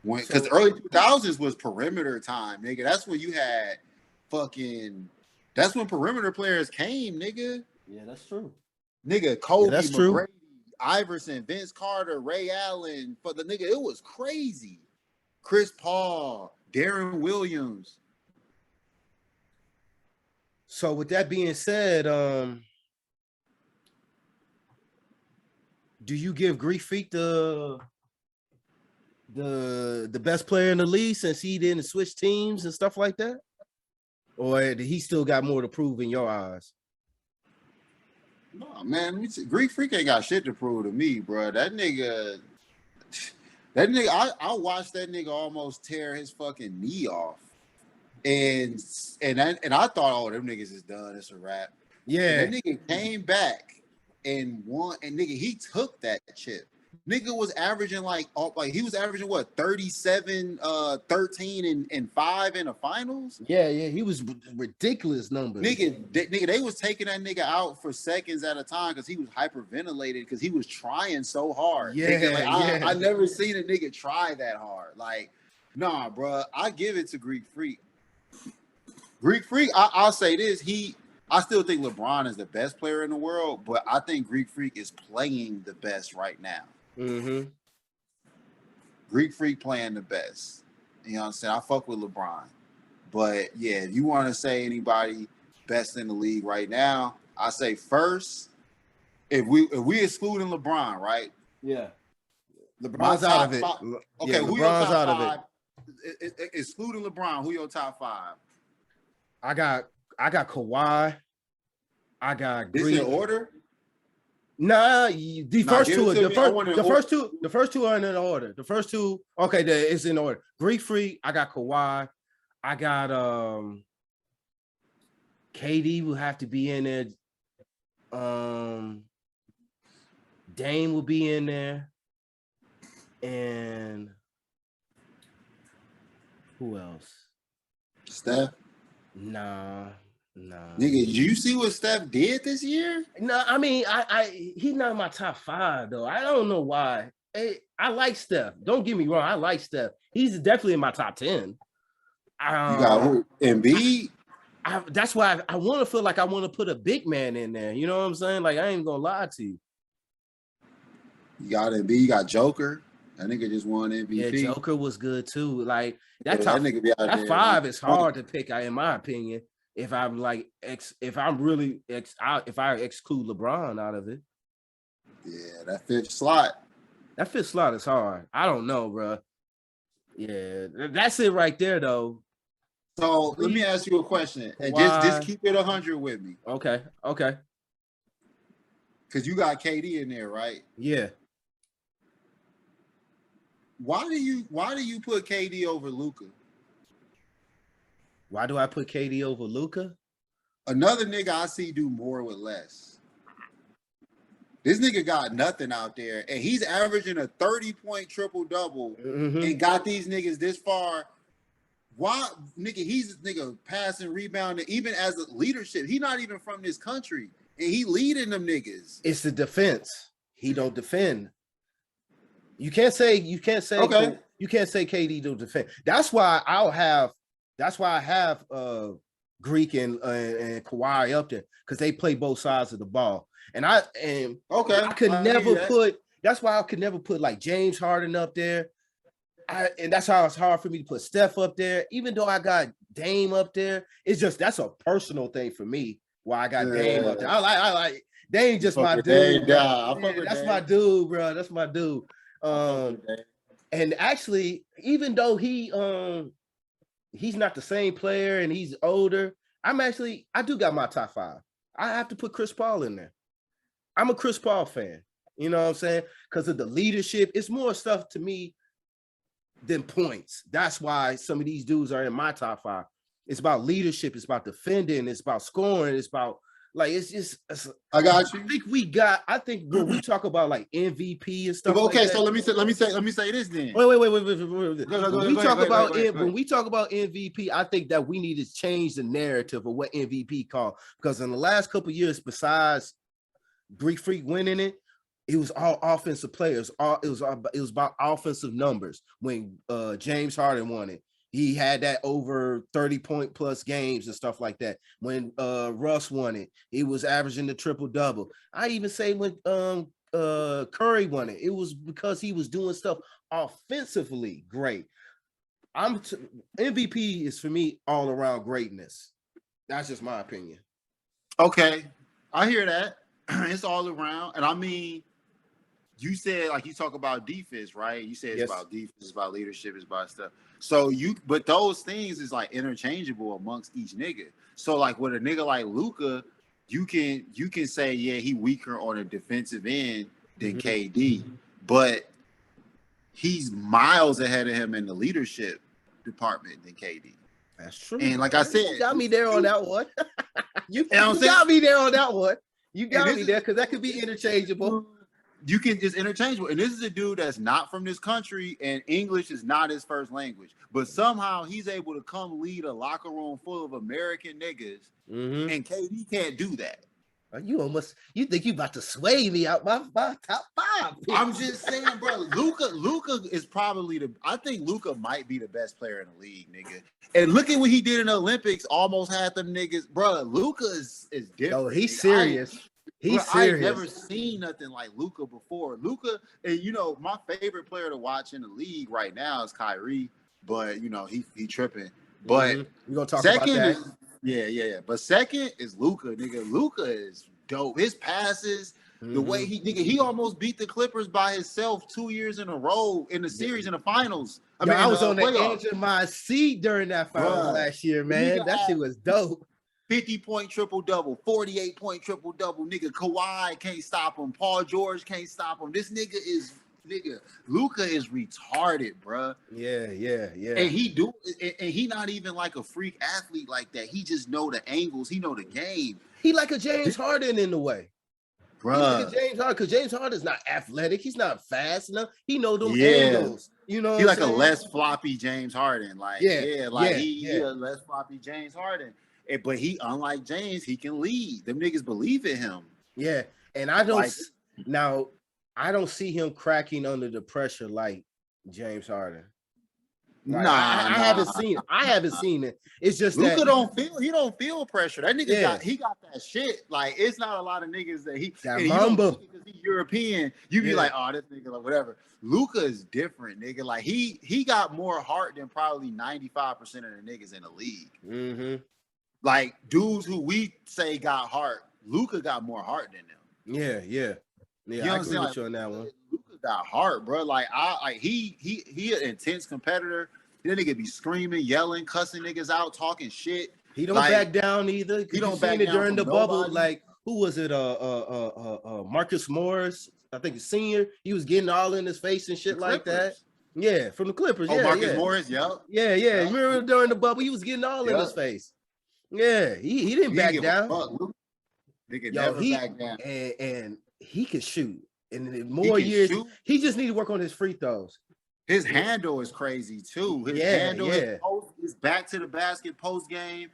Because the early 2000s was perimeter time, nigga. That's when you had fucking. That's when perimeter players came, nigga. Yeah, that's true. Nigga, Kobe, that's McGrady, true. Iverson, Vince Carter, Ray Allen. For the nigga, it was crazy. Chris Paul, Darren Williams. So with that being said, do you give Greek Freak the best player in the league since he didn't switch teams and stuff like that? Or did he still got more to prove in your eyes? No, man, Greek Freak ain't got shit to prove to me, bro. That nigga, I watched that nigga almost tear his fucking knee off. And I thought, oh, them niggas is done. It's a wrap. Yeah. And that nigga came back and won. And nigga, he took that chip. Nigga was averaging he was averaging what 37, 13, and 5 in the finals. Yeah, he was ridiculous numbers. Nigga, they was taking that nigga out for seconds at a time because he was hyperventilated because he was trying so hard. Yeah, nigga, I never seen a nigga try that hard. Like, nah, bro, I give it to Greek Freak. Greek Freak, I'll say this: I still think LeBron is the best player in the world, but I think Greek Freak is playing the best right now. Mm-hmm. Greek Freak playing the best. You know what I'm saying? I fuck with LeBron. But yeah, if you want to say anybody best in the league right now, I say first, if we excluding LeBron, right? Yeah. LeBron's out of it. Okay, yeah, who your LeBron's top out five? of it. Excluding LeBron, who your top five? I got Kawhi. I got This Greek. in order? Nah, the first two are in order. The first two, okay, it's in order. Greek Freak, I got Kawhi. I got KD will have to be in there. Dame will be in there. And who else? Steph? Nah. Nigga, did you see what Steph did this year? No, I mean, he's not in my top 5 though. I don't know why. I like Steph. Don't get me wrong. I like Steph. He's definitely in my top 10. You got who? Embiid? That's why I want to feel like I want to put a big man in there. You know what I'm saying? Like, I ain't gonna lie to you. You got Embiid. You got Joker. That nigga just won MVP. Yeah, Joker was good too. Like that that nigga be out that there, 5 is hard to pick, in my opinion. If I'm like if I exclude LeBron out of it. Yeah, that 5th slot. That 5th slot is hard. I don't know, bro. Yeah, that's it right there, though. So let me ask you a question, and just keep it 100 with me. Okay. Because you got KD in there, right? Yeah. Why do you put KD over Luka? Why do I put KD over Luka? Another nigga I see do more with less. This nigga got nothing out there, and he's averaging a 30-point triple-double and got these niggas this far. Why, nigga, he's passing, rebounding, even as a leadership. He not even from this country, and he leading them niggas. It's the defense. He don't defend. You can't say okay. You can't say KD don't defend. That's why I have Greek and Kawhi up there, because they play both sides of the ball. And I could never put. That's why I could never put like James Harden up there. And that's how it's hard for me to put Steph up there, even though I got Dame up there. It's just that's a personal thing for me. Why I got Dame up there. I like Dame, just my dude. That's my dude, bro. That's my dude. And actually, even though he's not the same player and he's older, I do got my top 5. I have to put Chris Paul in there. I'm a Chris Paul fan. You know what I'm saying? Because of the leadership. It's more stuff to me than points. That's why some of these dudes are in my top 5. It's about leadership. It's about defending. It's about scoring. It's about like I got you. I think when we talk about like MVP and stuff. Okay, like that, so let me say this then. Wait. When we talk about MVP, I think that we need to change the narrative of what MVP called, because in the last couple of years, besides Greek Freak winning it, it was all offensive players. It was about offensive numbers. When James Harden won it, he had that over 30-point plus games and stuff like that. When Russ won it, he was averaging the triple-double. I even say when Curry won it, it was because he was doing stuff offensively great. MVP is for me all around greatness. That's just my opinion. Okay, I hear that. It's all around, and I mean, you said, like, you talk about defense, right? You said it's about defense, it's about leadership, it's about stuff. So but those things is like interchangeable amongst each nigga. So like with a nigga like Luka, you can say, yeah, he weaker on a defensive end than KD, but he's miles ahead of him in the leadership department than KD. That's true. And like I said, you got me there on that one. you got me there on that one. You got me there because that could be interchangeable. You can just interchangeable. And this is a dude that's not from this country, and English is not his first language. But somehow he's able to come lead a locker room full of American niggas, and KD can't do that. You think you about to sway me out my top 5? I'm just saying, bro. Luka is probably I think Luka might be the best player in the league, nigga. And look at what he did in the Olympics. Almost had them niggas, bro. Luka is different. Oh, he's serious. He's serious. I've never seen nothing like Luka before. Luka, and my favorite player to watch in the league right now is Kyrie, but he tripping. But we're gonna talk about that. Yeah. But second is Luka, nigga. Luka is dope. His passes, the way he almost beat the Clippers by himself 2 years in a row in the series in the finals. I was on the edge of my seat during that finals last year, man. That shit was dope. 50-point triple-double, 48-point triple-double. Nigga, Kawhi can't stop him. Paul George can't stop him. This Luka is retarded, bruh. Yeah. And he not even like a freak athlete like that. He just know the angles. He know the game. He like a James Harden in a way. Bruh. He like a James Harden, because James Harden's not athletic. He's not fast enough. He know them angles. He like a less floppy James Harden. Like, he a less floppy James Harden. But he, unlike James, he can lead. Them niggas believe in him. Yeah, and I don't I don't see him cracking under the pressure like James Harden. Like, I haven't seen it. It's just Luka don't feel pressure. That nigga got that shit. Like, it's not a lot of niggas that he got mamba because he's European. You be like, oh, this nigga, like whatever. Luka is different, nigga. Like he got more heart than probably 95% of the niggas in the league. Like dudes who we say got heart, Luka got more heart than them. Yeah. I agree with you on that one. Luka got heart, bro. Like he an intense competitor. That nigga be screaming, yelling, cussing niggas out, talking shit. He don't back down either. He don't back down during the bubble. Nobody. Like who was it? Marcus Morris, I think he's senior. He was getting all in his face and shit like that. Yeah, from the Clippers. Marcus Morris. Yep. Yeah. Remember during the bubble, he was getting all in his face. Yeah, he didn't back down. Nigga never back down. And he can shoot. And in more years, he just need to work on his free throws. His handle is crazy too. His handle, his back to the basket, post game,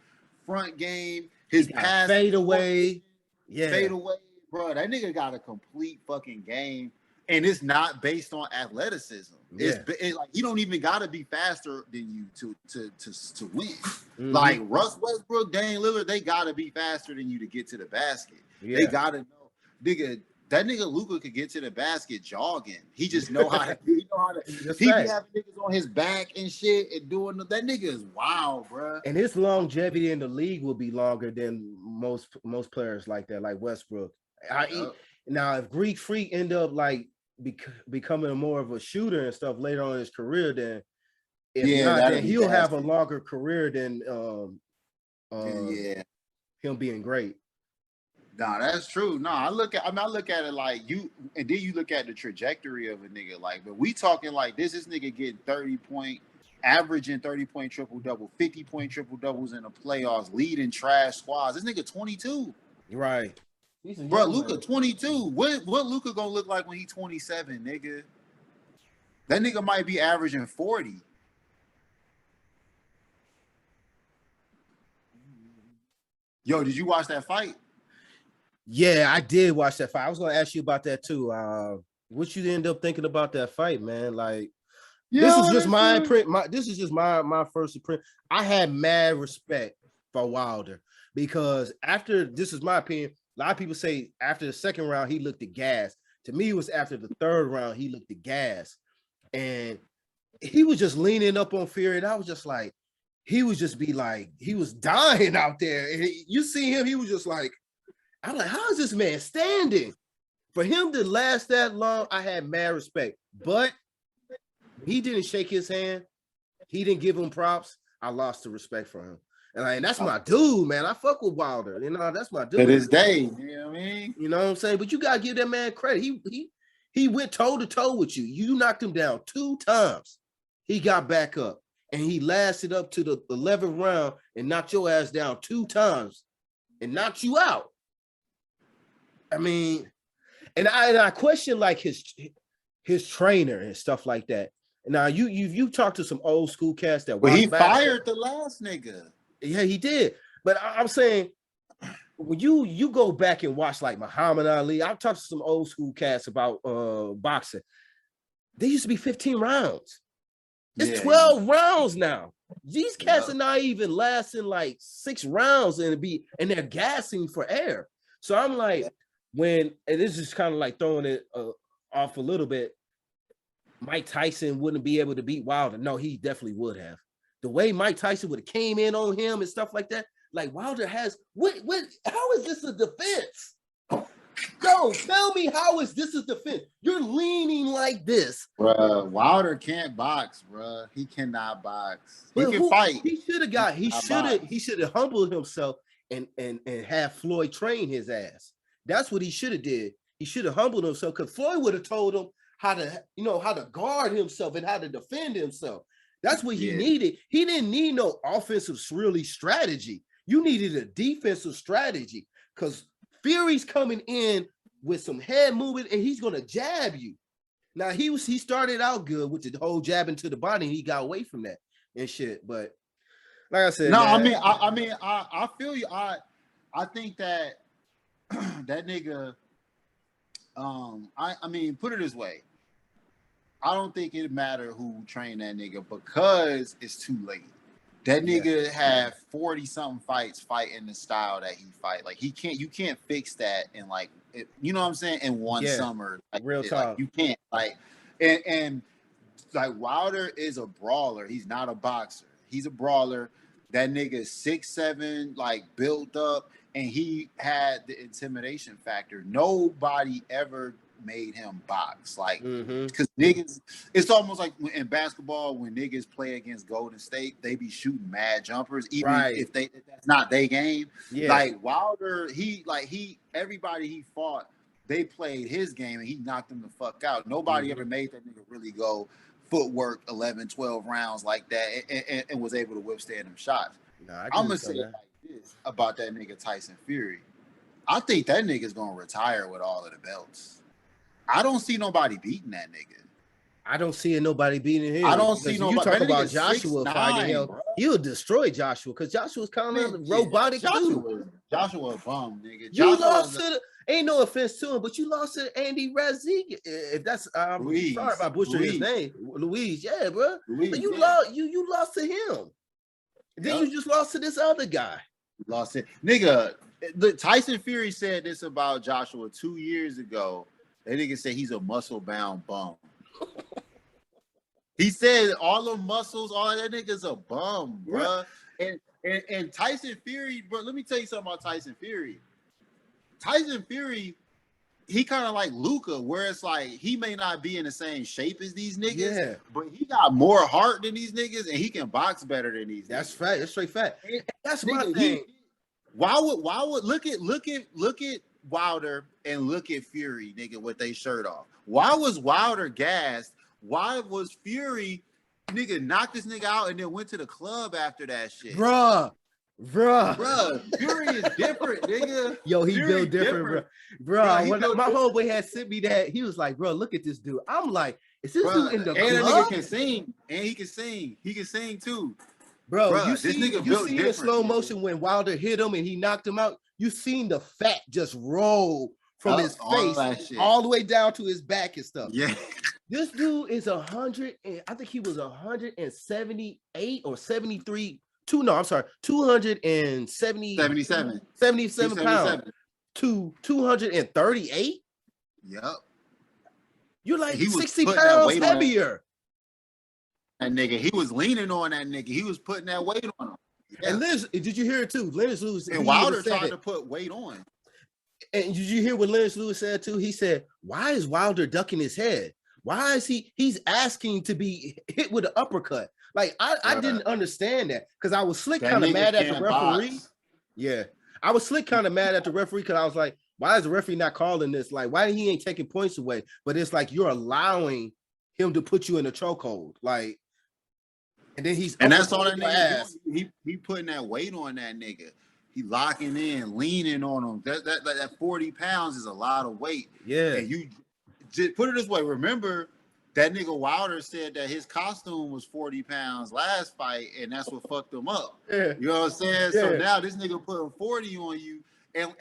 front game, his pass, fade away. Fade away, bro. That nigga got a complete fucking game. And it's not based on athleticism. It's like you don't even gotta be faster than you to win. Like Russ Westbrook, Dame Lillard, they gotta be faster than you to get to the basket. They gotta know, nigga. That nigga Luka could get to the basket jogging. He just know how to. He be having niggas on his back and shit and doing that. Nigga is wild, bro. And his longevity in the league will be longer than most players like that, like Westbrook. Now, if Greek Freak end up like becoming more of a shooter and stuff later on in his career, then then he'll have a longer career than him being great. Nah, that's true. No, I look at it like you, and then you look at the trajectory of a nigga. Like, but we talking like this nigga getting 30-point, averaging 30-point triple double, 50-point triple doubles in the playoffs, leading trash squads. This nigga 22. Right. He's a Bro, young Luka man. 22. What Luka gonna look like when he's 27, nigga? That nigga might be averaging 40. Yo, did you watch that fight? Yeah, I did watch that fight. I was gonna ask you about that too. What you end up thinking about that fight, man? Like, this is just my imprint. This is just my first imprint. I had mad respect for Wilder because after, this is my opinion. A lot of people say after the second round he looked at gas. To me, it was after the third round he looked at gas, and he was just leaning up on Fury, and I was just like, he was dying out there. And you see him, he was just like, I'm like, how is this man standing? For him to last that long, I had mad respect. But he didn't shake his hand. He didn't give him props. I lost the respect for him. And that's my dude, man. I fuck with Wilder. You know, that's my dude. To this day, you know what I mean? You know what I'm saying? But you gotta give that man credit. He went toe to toe with you. You knocked him down 2 times. He got back up and he lasted up to the 11th round and knocked your ass down 2 times and knocked you out. I mean, and I question like his trainer and stuff like that. Now you talked to some old school cats that. But he fired the last nigga. Yeah, he did. But I'm saying, when you go back and watch like Muhammad Ali, I've talked to some old school cats about boxing. They used to be 15 rounds. It's 12 rounds now. These cats are not even lasting like 6 rounds and they're gassing for air. So I'm like, and this is kind of like throwing it off a little bit. Mike Tyson wouldn't be able to beat Wilder. No, he definitely would have. The way Mike Tyson would have came in on him and stuff like that, like Wilder has, how is this a defense? Yo, tell me, how is this a defense? You're leaning like this. Bruh, Wilder can't box, bruh. He cannot box. He can fight. He should have humbled himself and have Floyd train his ass. That's what he should have did. He should have humbled himself, because Floyd would have told him how to guard himself and how to defend himself. That's what he needed. He didn't need no offensive strategy. You needed a defensive strategy, because Fury's coming in with some head movement and he's gonna jab you. Now he started out good with the whole jabbing to the body, and he got away from that and shit. But like I said, no, I feel you. I think that that nigga. I mean, put it this way. I don't think it matter who trained that nigga, because it's too late. That nigga had 40-something fights fighting the style that he fight. Like, you can't fix that in like, you know what I'm saying, in one summer. Like, real talk. Like, you can't, like, and like Wilder is a brawler. He's not a boxer. He's a brawler. That nigga 6'7", like built up, and he had the intimidation factor. Nobody ever made him box, like, because niggas, it's almost like in basketball when niggas play against Golden State, they be shooting mad jumpers, even if that's not their game. Like Wilder, everybody he fought, they played his game and he knocked them the fuck out. Nobody ever made that nigga really go footwork 11, 12 rounds like that and was able to withstand them shots. I'm gonna say it like this about that nigga Tyson Fury. I think that nigga's gonna retire with all of the belts. I don't see nobody beating that nigga. I don't see nobody beating him. I don't see nobody. You talk about Joshua fighting him. He'll destroy Joshua, because Joshua's kind of robotic too. Joshua a bum, nigga. You lost to ain't no offense to him, but you lost to Andy Razzie. If that's sorry about butchering his name, Louise. Yeah, bro. But you lost to him. Then you just lost to this other guy. Lost it, nigga. Tyson Fury said this about Joshua 2 years ago. That nigga said he's a muscle-bound bum. He said all the muscles, all that nigga's a bum, bro. And Tyson Fury, bro, let me tell you something about Tyson Fury. Tyson Fury, he kind of like Luka, where it's like he may not be in the same shape as these niggas, but he got more heart than these niggas, and he can box better than these niggas. That's fact. That's straight fact. That's my thing. why would look at Wilder and look at Fury, nigga, with they shirt off. Why was Wilder gassed? Why was Fury, nigga, knocked this nigga out and then went to the club after that shit? Bruh. Fury is different, nigga. Yo, he Fury built different, bro. When my homeboy had sent me that, he was like, bro, look at this dude. I'm like, is this dude in the club? And nigga can sing, and he can sing. He can sing too. Bro, you see in slow motion when Wilder hit him and he knocked him out, you seen the fat just roll from his face all the way down to his back and stuff. Yeah. This dude is 100, and I think he was 178 or 73. 277 pounds to 238. Yep. You're like 60 pounds heavier. That nigga, he was leaning on that nigga. He was putting that weight on him. Yeah. And Lennox, did you hear it too? Lennox Lewis and Wilder tried to put weight on. And did you hear what Lennox Lewis said too? He said, "Why is Wilder ducking his head? Why is he's asking to be hit with an uppercut?" Like I didn't understand that because I was slick kind of mad at the referee. Box. Yeah, I was slick kind of mad at the referee because I was like, "Why is the referee not calling this? Like, why he ain't taking points away?" But it's like you're allowing him to put you in a chokehold, like. And then that's all that nigga doing. He putting that weight on that nigga. He locking in, leaning on him. That 40 pounds is a lot of weight. Yeah. And you just put it this way. Remember that nigga Wilder said that his costume was 40 pounds last fight, and that's what fucked him up. Yeah. You know what I'm saying? Yeah. So now this nigga putting 40 on you, and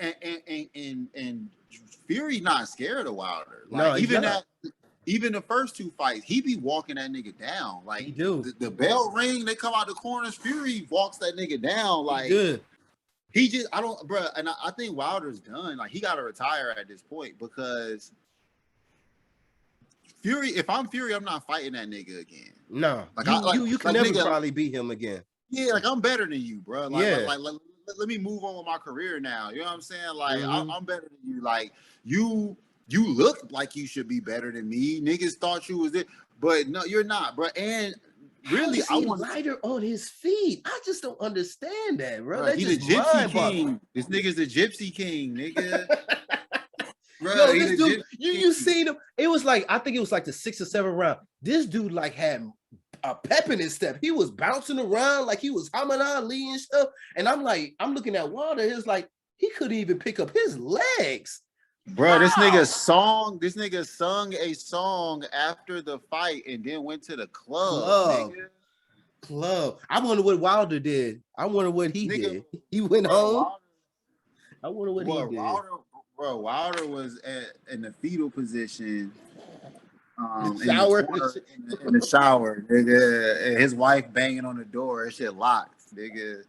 Fury not scared of Wilder. Like no, even the first two fights, he be walking that nigga down. Like, he do. The bell ring, they come out the corners, Fury walks that nigga down. Like, he just, bro, and I think Wilder's done. Like, he got to retire at this point because Fury, if I'm Fury, I'm not fighting that nigga again. No. Like, you can never probably beat him again. Yeah, like, I'm better than you, bro. Like, let me move on with my career now. You know what I'm saying? Like, I'm better than you. Like, you look like you should be better than me. Niggas thought you was it, but no, you're not, bro. And really, I want lighter on his feet. I just don't understand that, bro. He's a gypsy king. This nigga's the gypsy king, nigga. Bro, yo, this dude, you seen him? It was like, I think it was like the 6th or 7th round. This dude like had a pep in his step. He was bouncing around like he was Muhammad Ali and stuff. And I'm like, I'm looking at Wilder. It's like he couldn't even pick up his legs. Bro, wow. This nigga sung a song after the fight and then went to the club. I wonder what Wilder did. I wonder what he did. He went home. I wonder what he did. Wilder was in the fetal position. In the shower, nigga. And his wife banging on the door. That shit locked, nigga.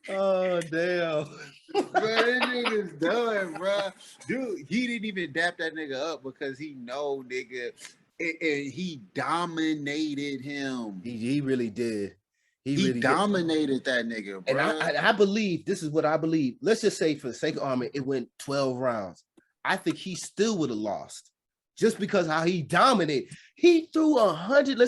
Oh, damn. Bro, that nigga's done, bro. Dude, he didn't even dap that nigga up because he know, nigga, and he dominated him. He really did. He really dominated that nigga, bro. And I believe, this is what I believe. Let's just say, for the sake of argument, it went 12 rounds. I think he still would have lost just because how he dominated. He threw 100,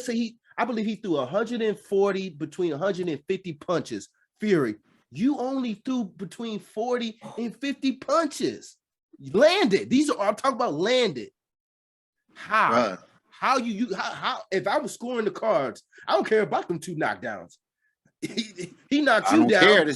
I believe he threw 140 between 150 punches. Fury, you only threw between 40 and 50 punches. Landed. I'm talking about landed. How? Right. How if I was scoring the cards, I don't care about them 2 knockdowns. He knocked you down.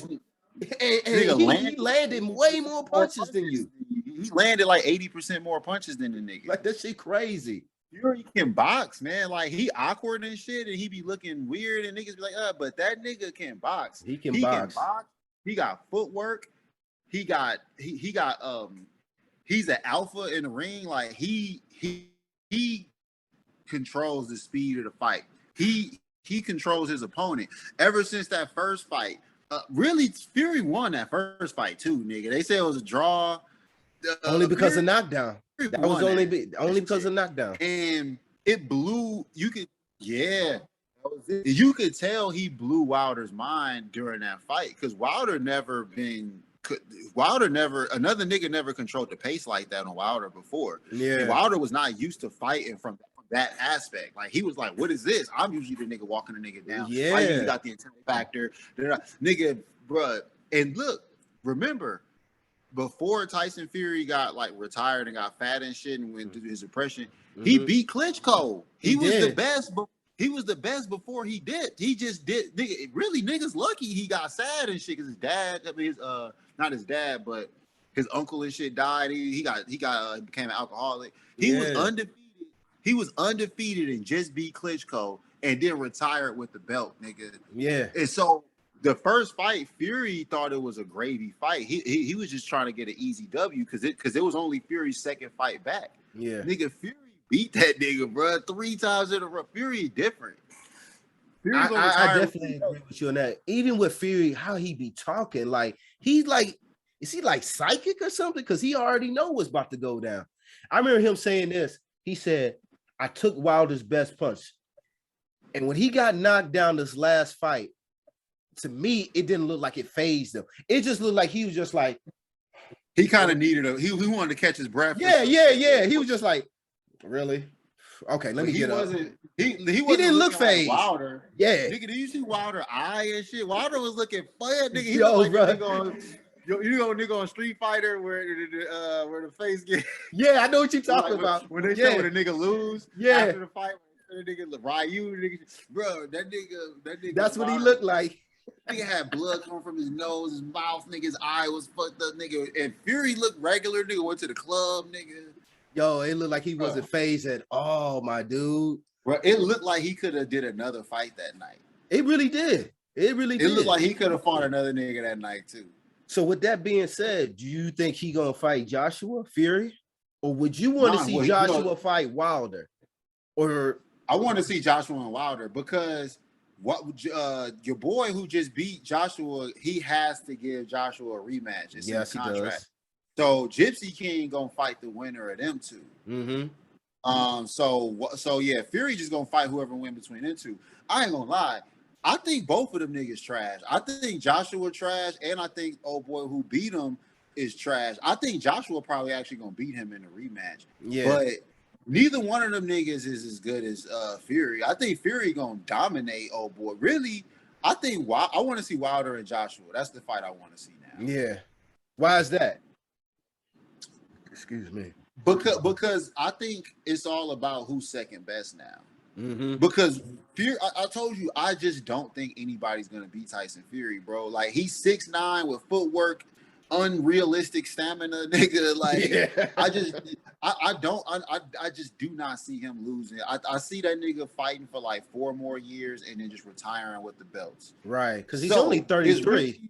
He landed way more punches than you. He landed like 80% more punches than the nigga. Like, that shit crazy. Fury can box, man. Like, he awkward and shit, and he be looking weird, and niggas be like, but that nigga can box. He can box. He got footwork. He's an alpha in the ring. Like, he controls the speed of the fight. He controls his opponent. Ever since that first fight, really, Fury won that first fight too, nigga. They say it was a draw. Only because of knockdown. That was only because of knockdown. And it blew. You could tell he blew Wilder's mind during that fight because another nigga never controlled the pace like that on Wilder before. Yeah, and Wilder was not used to fighting from that aspect. Like he was like, "What is this? I'm usually the nigga walking the nigga down. Yeah. I usually got the intent factor, nigga, bruh." And look, remember, before Tyson Fury got like retired and got fat and shit and went through his depression, he beat Klitschko. He was the best. He was the best before he did. He just did. Nigga, really, niggas lucky he got sad and shit because his dad. I mean, not his dad, but his uncle and shit died. He became an alcoholic. He was undefeated. He was undefeated and just beat Klitschko and then retired with the belt, nigga. Yeah. And so the first fight, Fury thought it was a gravy fight. He was just trying to get an easy W because it was only Fury's second fight back. Yeah. Nigga, Fury beat that nigga, bro, 3 times in a row. Fury different. I definitely agree with you on that. Even with Fury, how he be talking, like he's like, is he like psychic or something? Because he already know what's about to go down. I remember him saying this. He said, "I took Wilder's best punch," and when he got knocked down this last fight, to me, it didn't look like it phased him. It just looked like he was just like he kind of needed he wanted to catch his breath. Yeah. He was just like, really? Okay, let me get up. He didn't look phased. Like Wilder. Yeah. Nigga, did you see Wilder eye and shit? Wilder was looking fun, nigga. He Yo, looked like bro. nigga on Street Fighter where the face get. Yeah, I know what you're talking about. When they show when a nigga lose after the fight, the nigga Ryu, bro, that nigga. That's what he looked like. Nigga had blood coming from his nose, his mouth, nigga's eye was fucked up, nigga. And Fury looked regular, nigga. Went to the club, nigga. Yo, it looked like he wasn't phased at all, my dude. Bro, it looked like he could have did another fight that night. It really did. It looked like he could have fought another nigga that night too. So with that being said, do you think he gonna fight Joshua Fury, or would you want to see Joshua fight Wilder? Or I want to see Joshua and Wilder because your boy who just beat Joshua, he has to give Joshua a rematch. It's in the contract. He does. So Gypsy King gonna fight the winner of them two. Mm-hmm. So yeah, Fury just gonna fight whoever win between them two. I ain't gonna lie. I think both of them niggas trash. I think Joshua trash, and I think old boy who beat him is trash. I think Joshua probably actually gonna beat him in a rematch. Yeah. But neither one of them niggas is as good as Fury. I think Fury gonna dominate old boy. Really, I think I want to see Wilder and Joshua. That's the fight I want to see now. Yeah. Why is that? Excuse me. Because I think it's all about who's second best now. Mm-hmm. Because Fury, I told you, I just don't think anybody's gonna beat Tyson Fury, bro. Like he's 6'9" with footwork, unrealistic stamina, nigga. Like I just do not see him losing. I see that nigga fighting for like 4 more years and then just retiring with the belts. Right, because he's only 33.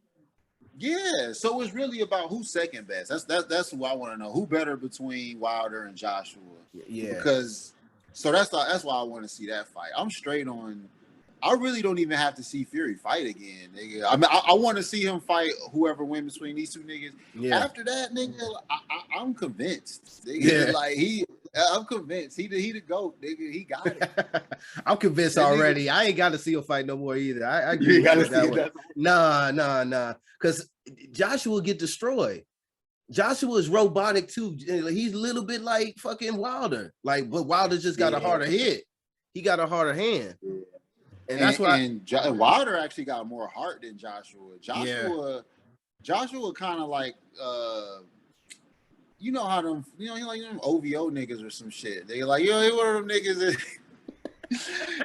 Yeah, so it's really about who's second best. That's who I want to know. Who better between Wilder and Joshua? Yeah. Because that's why I want to see that fight. I'm straight on. I really don't even have to see Fury fight again, nigga. I mean, I want to see him fight whoever wins between these two niggas. Yeah. After that, nigga, I'm convinced. Nigga, I'm convinced he the GOAT, nigga. He got it. I'm convinced already. I ain't got to see him fight no more either. I agree with that one. Nah. Because Joshua get destroyed. Joshua is robotic too. He's a little bit like fucking Wilder. Like, but Wilder just got a harder hit. He got a harder hand. Yeah. And that's why Wilder actually got more heart than Joshua. Joshua kind of like you know how them, like them OVO niggas or some shit. They like, he one of them niggas that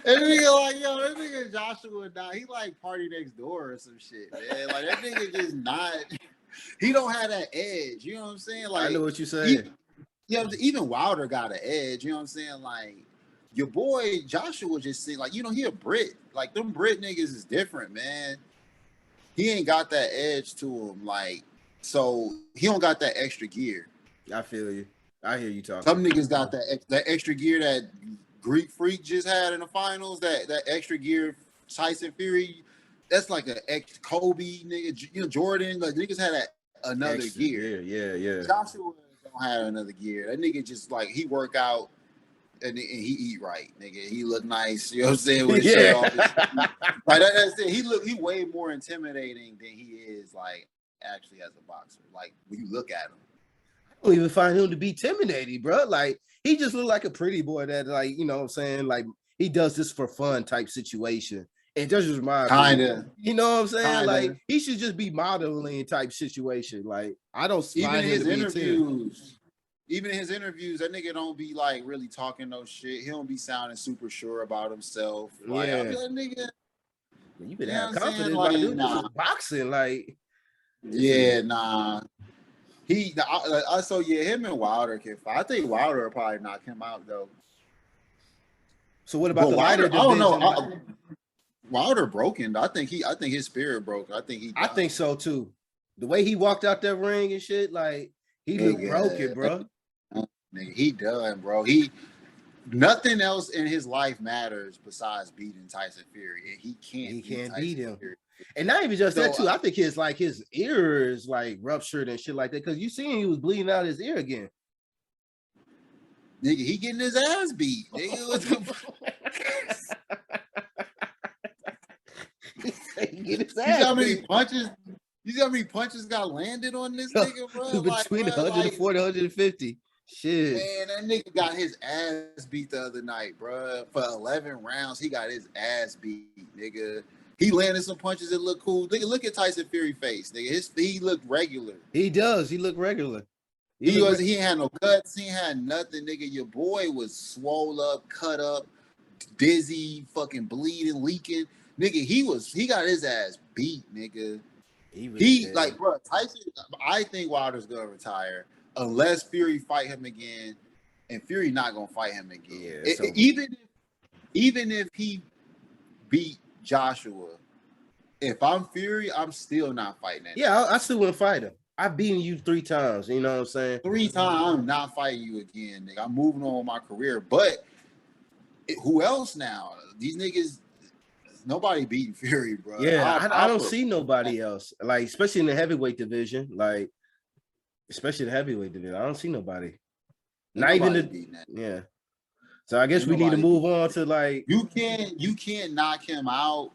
and nigga like, that nigga Joshua he like Party Next Door or some shit, man. Like that nigga just not, he don't have that edge, you know what I'm saying? Like I know what you're saying. Even Wilder got an edge, you know what I'm saying? Like your boy Joshua just seemed like, he a Brit. Like them Brit niggas is different, man. He ain't got that edge to him, like, so he don't got that extra gear. I feel you. I hear you talking. Some niggas got that extra gear that Greek Freak just had in the finals. That extra gear Tyson Fury. That's like an ex Kobe nigga. Jordan. Like niggas had another extra gear. Yeah. Joshua don't have another gear. That nigga just like he work out and he eat right, nigga. He look nice. You know what I'm saying? With his shirt off. Like that's it. He way more intimidating than he is like actually as a boxer. Like when you look at him. I don't even find him to be intimidating, bro. Like he just looked like a pretty boy that, like, you know what I'm saying, like he does this for fun type situation. It just reminds me, Kinda, you know what I'm saying? kinda. Like he should just be modeling type situation. Like I don't Even find in him his to be interviews, that nigga don't be like really talking no shit. He don't be sounding super sure about himself. Like I'll be like, nigga, you better you know have what I'm saying? confidence, my Like, dude. This nah. is boxing, like. Yeah, nah. So yeah, him and Wilder can fight. I think Wilder will probably knock him out though. So what about the Wilder, lighter division? I don't know. Wilder broken. I think his spirit broke. I think he. I think so too. The way he walked out that ring and shit, like he looked broken, bro. Nigga, he done, bro. Nothing else in his life matters besides beating Tyson Fury, and he can't beat him. Fury. And not even just that too. I think his ear is like ruptured and shit like that. Because you seen he was bleeding out his ear again. Nigga, he getting his ass beat. Nigga, You see how many punches got landed on this nigga, bro? Between 140 150. Shit. Man, that nigga got his ass beat the other night, bro. For 11 rounds, he got his ass beat, nigga. He landed some punches that look cool. Nigga, look at Tyson Fury face, nigga. He looked regular. He does. He looked regular. He had no cuts. He had nothing, nigga. Your boy was swole up, cut up, dizzy, fucking bleeding, leaking. Nigga, he got his ass beat, nigga. He like, bro, Tyson, I think Wilder's gonna retire unless Fury fight him again, and Fury not gonna fight him again. Yeah, even if he beat Joshua, if I'm Fury, I'm still not fighting that. Yeah, I still wouldn't fight him. I've beaten you 3 times. You know what I'm saying? 3 times, I'm not fighting you again, nigga. I'm moving on with my career. But who else now? These niggas, nobody beating Fury, bro. Yeah, I don't see nobody else. Like, especially in the heavyweight division. Like, especially the heavyweight division. I don't see nobody. Not even beating that. Yeah. So I guess we need to move on to like you can't knock him out.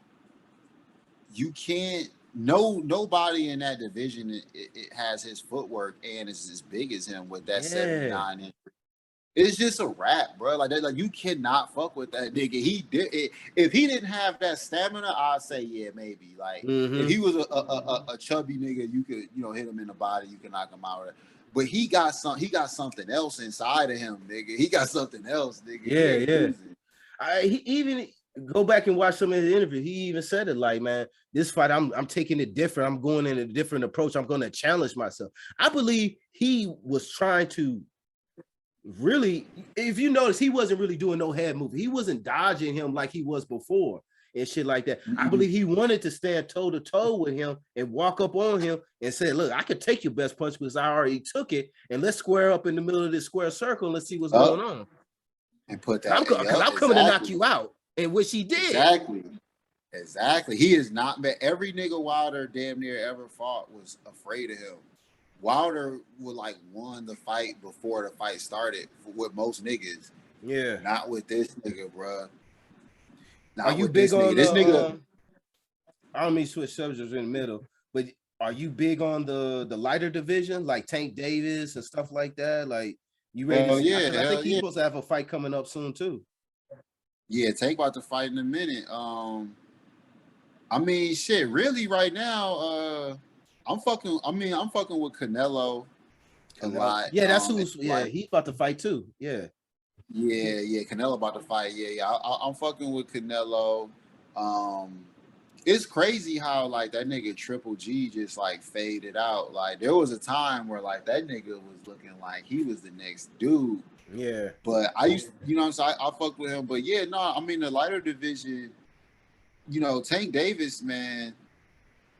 You can't. Nobody in that division it has his footwork and is as big as him with that 79 inch. It's just a wrap, bro. Like you cannot fuck with that nigga. He did it. If he didn't have that stamina, I'd say yeah, maybe. Like if he was a chubby nigga, you could hit him in the body, you can knock him out. But he got something else inside of him, nigga. He got something else, nigga. Yeah. He even go back and watch some of his interviews. He even said it like, man, this fight, I'm taking it different. I'm going in a different approach. I'm going to challenge myself. I believe he was trying to really, if you notice, he wasn't really doing no head movement. He wasn't dodging him like he was before and shit like that. I believe he wanted to stand toe to toe with him and walk up on him and say, look, I could take your best punch because I already took it, and let's square up in the middle of this square circle and let's see what's going on. And put that because I'm coming to knock you out. And which he did. Exactly. He is not bad. Every nigga Wilder damn near ever fought was afraid of him. Wilder would like won the fight before the fight started with most niggas. Yeah. Not with this nigga, bro. Are you big on this nigga? I don't mean switch subjects in the middle, but are you big on the lighter division, like Tank Davis and stuff like that? Like you ready to see? I think he's supposed to have a fight coming up soon too. Yeah, Tank about to fight in a minute. I mean, shit, really right now, I'm fucking with Canelo a lot. Yeah, that's who's he's about to fight too. Yeah. Yeah, Canelo about to fight. Yeah. I'm fucking with Canelo. It's crazy how like that nigga Triple G just like faded out. Like there was a time where like that nigga was looking like he was the next dude. Yeah. But I used, what I'm saying, I fucked with him. But yeah, no, I mean the lighter division, Tank Davis, man,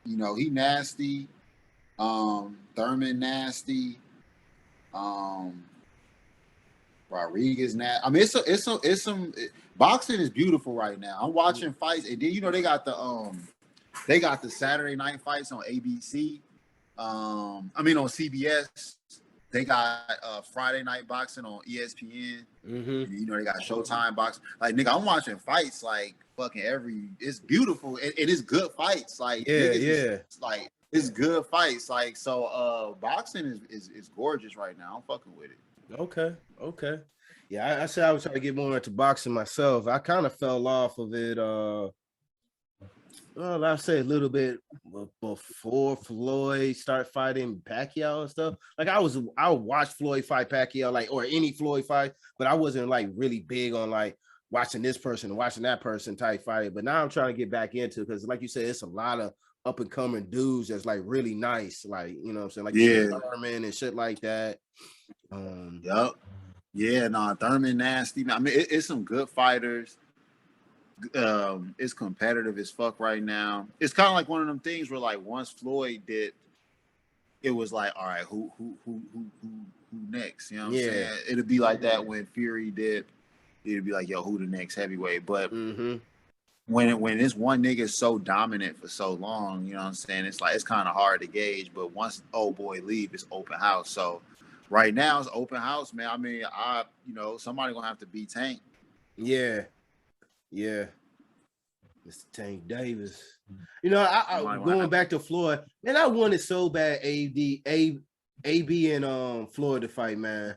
he nasty. Thurman nasty. Rodriguez nasty. I mean, it's some boxing is beautiful right now. I'm watching fights, and then they got the Saturday night fights on ABC. On CBS. They got Friday night boxing on ESPN. They got Showtime boxing. Like, nigga, I'm watching fights like fucking it's beautiful. And it's good fights. Like, like, it's good fights. Like, so boxing is gorgeous right now. I'm fucking with it. Okay. Yeah, I said I was trying to get more into boxing myself. I kind of fell off of it. Well, I'll say a little bit before Floyd started fighting Pacquiao and stuff. Like I would watch Floyd fight Pacquiao, like or any Floyd fight, but I wasn't like really big on like watching this person and watching that person type fight. But now I'm trying to get back into it because, like you said, it's a lot of up and coming dudes that's like really nice, like you know what I'm saying, like Thurman and shit like that. Yep. Yeah, no, Thurman nasty. I mean, it's some good fighters. It's competitive as fuck right now. It's kind of like one of them things where like once Floyd did, it was like, all right, who next? You know what I'm saying? It'd be like that when Fury did. It'd be like, yo, who the next heavyweight? But when this one nigga is so dominant for so long, you know what I'm saying? It's like it's kind of hard to gauge. But once old boy leave, it's open house. So right now it's open house, man. I mean, somebody gonna have to beat Tank. Yeah. Mr. Tank Davis. You know, I going back to Floyd, man, I wanted so bad AB and Floyd to fight, man.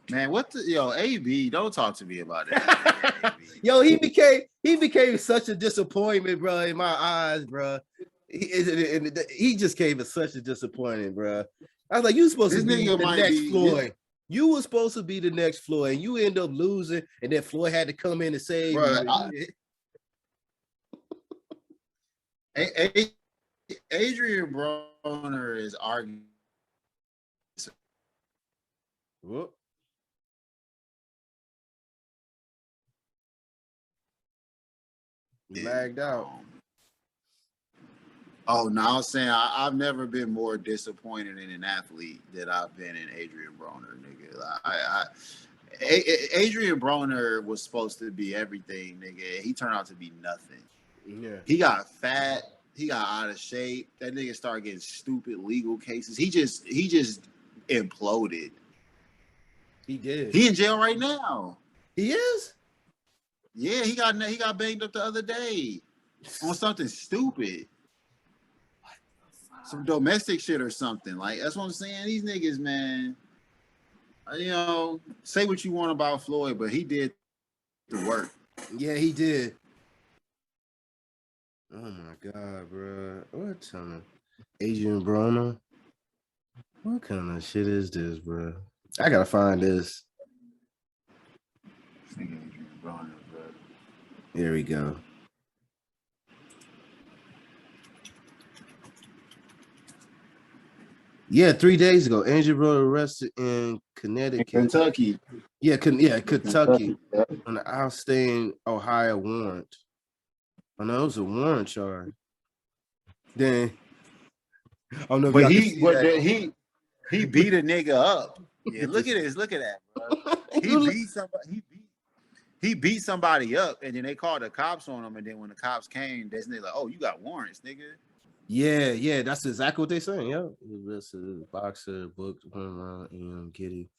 Man, AB, don't talk to me about it. Yo, he became such a disappointment, bro, in my eyes, bro. He just came as such a disappointment, bro. I was like, you supposed to be the next Floyd. You were supposed to be the next Floyd, and you end up losing, and then Floyd had to come in and save you. Adrian Broner is arguing. Whoop. Lagged out. Oh, no, I was saying I've never been more disappointed in an athlete than I've been in Adrian Broner, nigga. Adrian Broner was supposed to be everything, nigga. He turned out to be nothing. Yeah. He got fat. He got out of shape. That nigga started getting stupid legal cases. He just imploded. He did. He in jail right now. He is? Yeah, he got banged up the other day on something stupid. Some domestic shit or something. Like, that's what I'm saying. These niggas, man, say what you want about Floyd, but he did the work. Yeah, he did. Oh my God, bro. What kind of Adrian Broner? What kind of shit is this, bro? I gotta find this. Here we go. Yeah, 3 days ago, Andrew Broner arrested in Connecticut. Kentucky. Yeah, Kentucky on an outstanding Ohio warrant. Oh no, it was a warrant charge. Then I don't know if he beat a nigga up. Yeah, look at this. Look at that, bro. He beat somebody up, and then they called the cops on him. And then when the cops came, they're like, "Oh, you got warrants, nigga." Yeah, that's exactly what they're saying. Yeah, this is boxer booked one round and Giddy.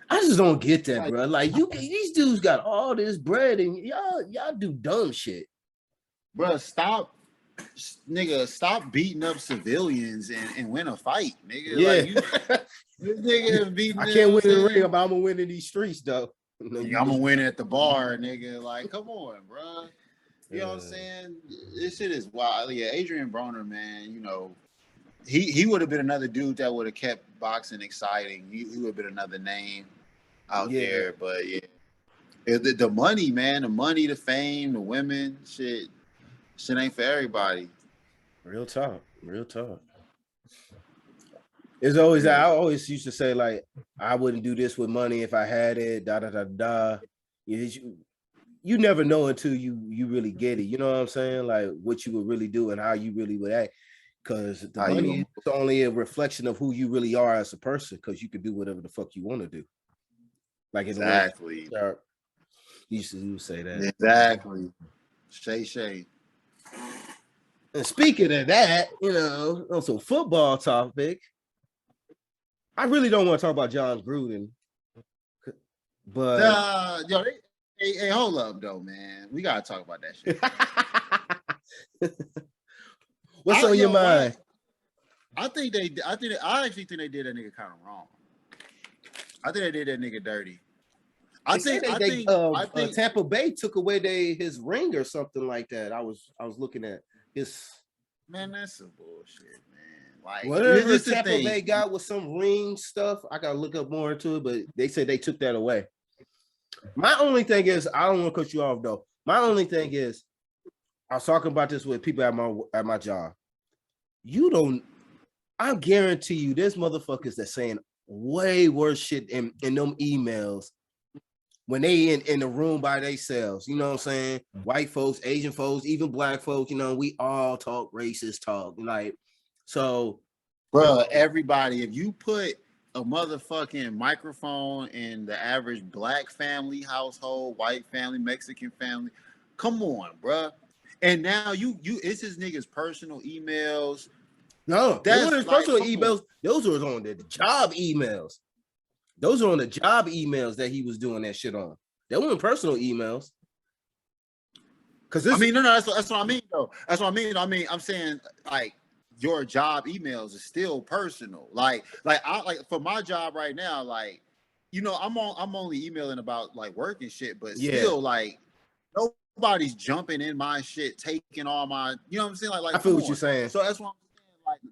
I just don't get that, bro. Like these dudes got all this bread, and y'all do dumb shit, bro. Stop beating up civilians and win a fight, nigga. Yeah. This nigga beating. I can't win in the ring, but I'm gonna win in these streets, though. I'm gonna win at the bar, nigga. Like, come on, bro. You know what I'm saying? This shit is wild. Yeah, Adrian Broner, man. He would have been another dude that would have kept boxing exciting. He would have been another name out there. But yeah, the money, man, the fame, the women, shit ain't for everybody. Real talk. It's always I always used to say, like, I wouldn't do this with money if I had it. Da da da da. You never know until you really get it. You know what I'm saying? Like what you would really do and how you really would act. Because the money is only a reflection of who you really are as a person. Because you can do whatever the fuck you want to do. Like exactly. You used to say that. Exactly. Shay. And speaking of that, on some football topic, I really don't want to talk about Jon Gruden, but hey, hold up, though, man. We gotta talk about that shit. What's on your mind? I actually think they did that nigga kind of wrong. I think they did that nigga dirty. I think Tampa Bay took away his ring or something like that. I was looking at his. Man, that's some bullshit, man. Like whatever Tampa Bay got with some ring stuff, I gotta look up more into it. But they said they took that away. My only thing is, I don't want to cut you off though. My only thing is, I was talking about this with people at my job. I guarantee you, there's motherfuckers that saying way worse shit in them emails when they in the room by themselves. You know what I'm saying? White folks, Asian folks, even black folks. You know, we all talk racist talk. Like, so, bro, everybody, if you put a motherfucking microphone in the average black family household, white family, Mexican family, come on, bro. And now it's his niggas' personal emails. No, that's his personal emails. Those were on the job emails. Those are on the job emails that he was doing that shit on. They weren't personal emails. Because I mean, no, that's what I mean, though. That's what I mean. I mean, I'm saying like your job emails is still personal. Like for my job right now, like, you know, I'm only emailing about like work and shit, but still like nobody's jumping in my shit, taking all my, you know what I'm saying? Like I feel what you're saying. So that's what I'm saying.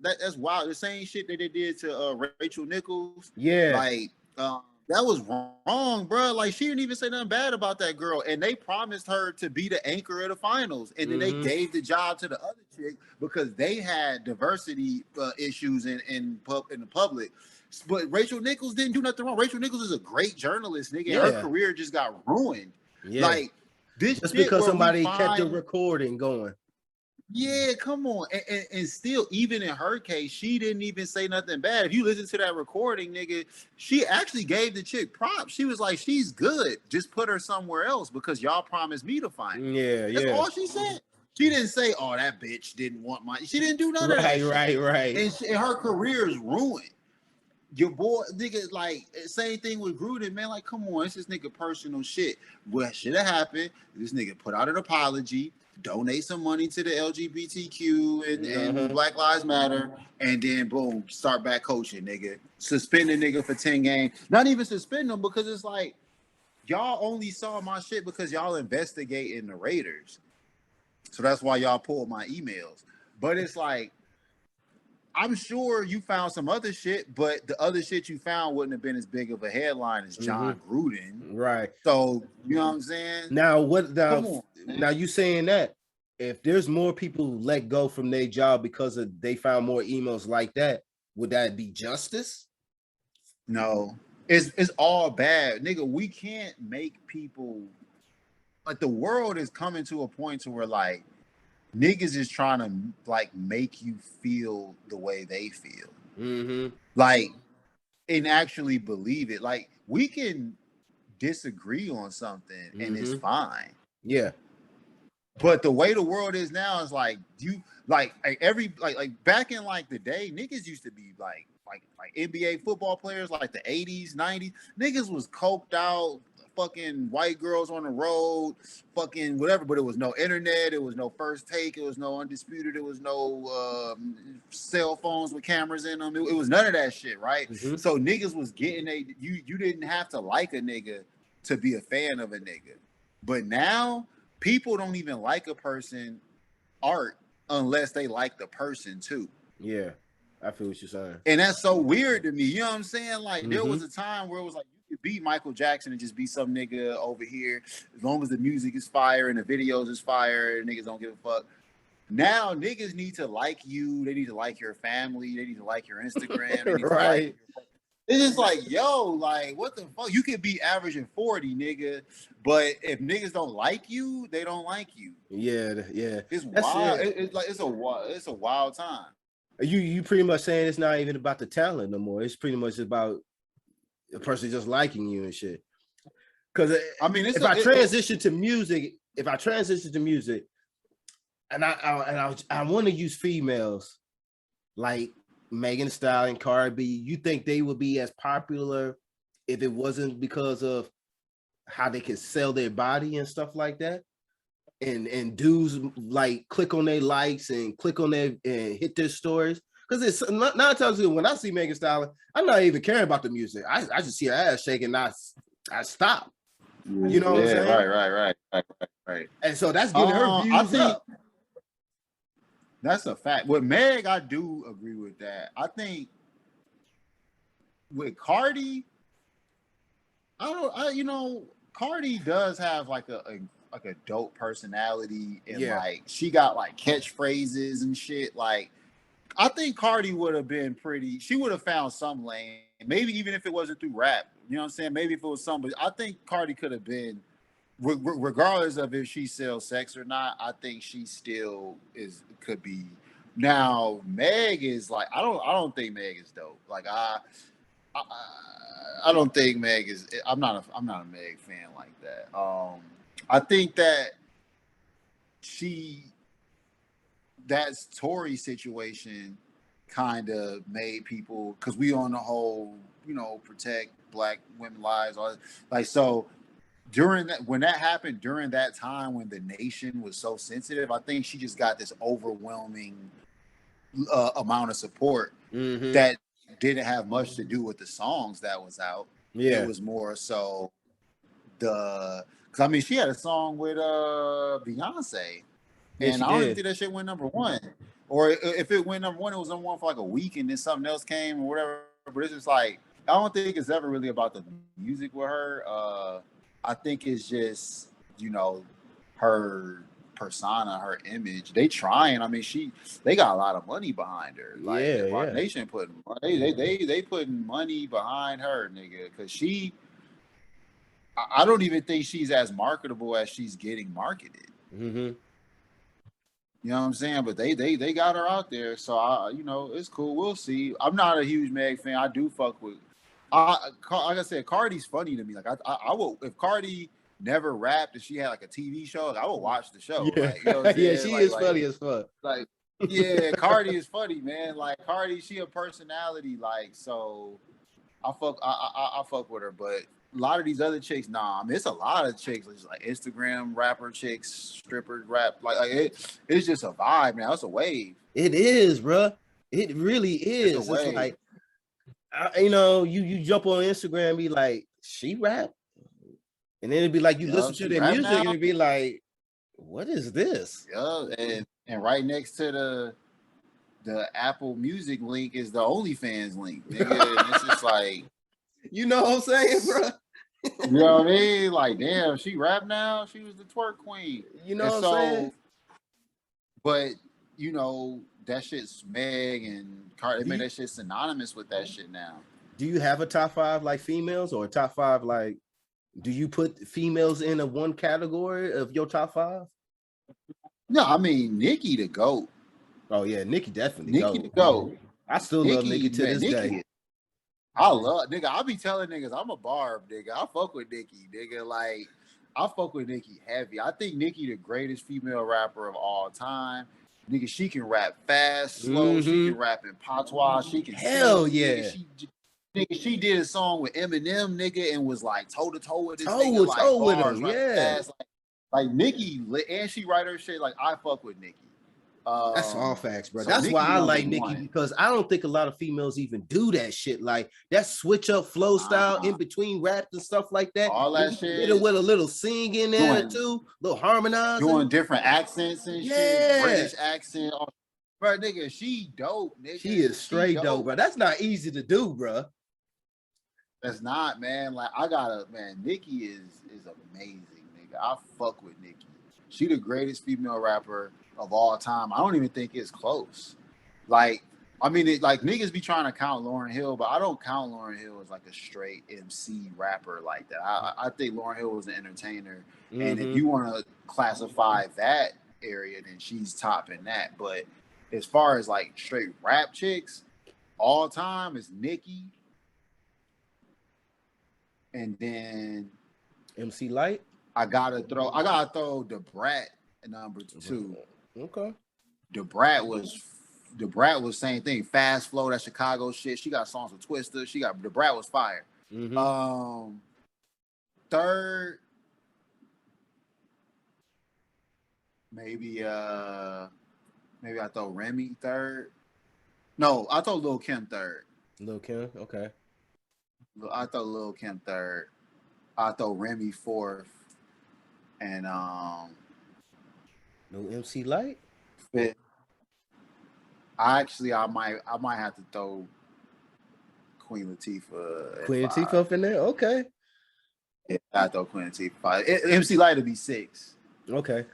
Like that's wild. The same shit that they did to Rachel Nichols. Yeah. Like that was wrong, bro. Like she didn't even say nothing bad about that girl, and they promised her to be the anchor of the finals, and then they gave the job to the other chick because they had diversity issues in the public. But Rachel Nichols didn't do nothing wrong. Rachel Nichols is a great journalist, nigga. Yeah. And her career just got ruined. Yeah. Like this just because somebody kept the recording going. Yeah, come on. And still, even in her case, she didn't even say nothing bad. If you listen to that recording, nigga, she actually gave the chick props. She was like, she's good. Just put her somewhere else because y'all promised me to find her. Yeah, That's all she said. She didn't say, oh, that bitch didn't want my... She didn't do none of that. Right. And her career is ruined. Your boy, nigga, like, same thing with Gruden, man. Like, come on, it's this nigga personal shit. What should have happened? This nigga put out an apology, donate some money to the LGBTQ and Black Lives Matter, and then boom, start back coaching, nigga. Suspend a nigga for 10 games. Not even suspend them because it's like, y'all only saw my shit because y'all investigating the Raiders. So that's why y'all pulled my emails. But it's like, I'm sure you found some other shit, but the other shit you found wouldn't have been as big of a headline as Jon Gruden. Right. So, you know what I'm saying? Now you saying that if there's more people let go from their job because they found more emails like that, would that be justice? No. It's all bad. Nigga, we can't make people like the world is coming to a point to where like niggas is trying to like make you feel the way they feel. Like, and actually believe it. Like, we can disagree on something and it's fine. Yeah. But the way the world is now is like you like back in like the day, niggas used to be like NBA football players like the 80s, 90s. Niggas was coked out, fucking white girls on the road, fucking whatever, but it was no internet, it was no First Take, it was no Undisputed, it was no cell phones with cameras in them, it was none of that shit, right? So niggas was getting you didn't have to like a nigga to be a fan of a nigga. But now people don't even like a person art unless they like the person too. Yeah, I feel what you're saying. And that's so weird to me. You know what I'm saying? Like there was a time where it was like you could be Michael Jackson and just be some nigga over here as long as the music is fire and the videos is fire and niggas don't give a fuck. Now niggas need to like you. They need to like your family. They need to like your Instagram. They need to like it's just like, yo, like, what the fuck? You could be averaging 40, nigga, but if niggas don't like you, they don't like you. Yeah. It's wild. It's a wild time. You pretty much saying it's not even about the talent no more. It's pretty much about a person just liking you and shit. Because I mean, if I transition to music, and I want to use females like Megan Thee Stallion, Cardi B, you think they would be as popular if it wasn't because of how they can sell their body and stuff like that? And dudes like click on their likes and click on their and hit their stories. Because it's nine times when I see Megan Stallion, I'm not even caring about the music. I just see her ass shaking. I stop. You know what I'm saying? Right. And so that's getting her views I think up. that's a fact. With Meg, I do agree with that. I think with Cardi, Cardi does have like a dope personality, and like she got like catchphrases and shit. Like I think Cardi would have been pretty. She would have found some lane, maybe even if it wasn't through rap. You know what I'm saying? Maybe if it was somebody, I think Cardi could have been, regardless of if she sells sex or not. I think she still could be. Now Meg is like I don't think Meg is dope. Like I don't think Meg is. I'm not a Meg fan like that. I think that that Tory situation kind of made people, because we on the whole, protect Black women lives, like so. When that happened during that time when the nation was so sensitive, I think she just got this overwhelming amount of support that didn't have much to do with the songs that was out. It was more so because I mean she had a song with Beyonce, and I don't even think that shit went number one. Or if it went number one, it was number one for like a week, and then something else came or whatever. But it's just like I don't think it's ever really about the music with her. I think it's just her persona, her image. They trying. I mean, they got a lot of money behind her. Like Rock Nation putting they putting money behind her, nigga, because I don't even think she's as marketable as she's getting marketed. You know what I'm saying? But they got her out there, so it's cool. We'll see. I'm not a huge Meg fan. I do fuck with. Like I said, Cardi's funny to me. Like I would, if Cardi never rapped and she had like a TV show, like, I would watch the show. Like, you know what I'm saying? She is funny as fuck. Like, yeah, Cardi is funny, man. Like Cardi, she a personality. Like, so I fuck with her, but a lot of these other chicks, nah. I mean, it's a lot of chicks, like Instagram rapper chicks, strippers rap. It's just a vibe, man. It's a wave. It is, bro. It really is. It's like, you jump on Instagram, be like, she rap, and then it'd be like you listen to their music, and it'd be like, what is this? Yeah, and right next to the Apple Music link is the OnlyFans link, nigga. And it's just like, you know what I'm saying, bro? You know what I mean? Like, damn, she rap now. She was the twerk queen. You know what I'm saying? But that shit's Meg and Cardi. They made that shit synonymous with that shit now. Do you have a top 5 like females, or a top 5 like? Do you put females in a one category of your top 5? No, I mean Nicki the GOAT. Oh yeah, Nicki definitely. Nicki the GOAT. I still love Nicki to this day. I love nigga. I be telling niggas I'm a barb, nigga. I fuck with Nicki, nigga. Like I fuck with Nicki heavy. I think Nicki the greatest female rapper of all time. Nigga, she can rap fast, slow. She can rap in patois. She can hell sing. Yeah. Nigga, she did a song with Eminem, nigga, and was like toe to toe with this nigga, like toe with bars, him, yeah. Fast. Like Nicki, and she write her shit. Like I fuck with Nicki. That's all facts, bro. So that's Nicki, why I like Nicki, because I don't think a lot of females even do that shit. Like that switch up flow style in between rap and stuff like that. All that shit. Hit it with a little sing in there too, a little harmonizing. Doing different accents and shit. British accent. Bro, nigga, she dope, nigga. She is straight dope, bro. That's not easy to do, bro. That's not, man. Like Nicki is amazing, nigga. I fuck with Nicki. She the greatest female rapper of all time. I don't even think it's close. Like, I mean, niggas be trying to count Lauryn Hill, but I don't count Lauryn Hill as like a straight MC rapper like that. I think Lauryn Hill was an entertainer, and if you want to classify that area, then she's topping that. But as far as like straight rap chicks, all time is Nicki, and then MC Light. I gotta throw Da Brat at number 2. Okay. Da Brat was same thing. Fast flow, that Chicago shit. She got songs with Twista. Da Brat was fire. Third, maybe I throw Remy third. No, I thought Lil Kim third. Lil Kim, okay. I thought Lil Kim third. I thought Remy fourth. And no MC Light. Fifth. I might have to throw Queen Latifah. Queen Latifah up in there, okay. Yeah, I throw Queen Latifah. MC Light would be 6. Okay.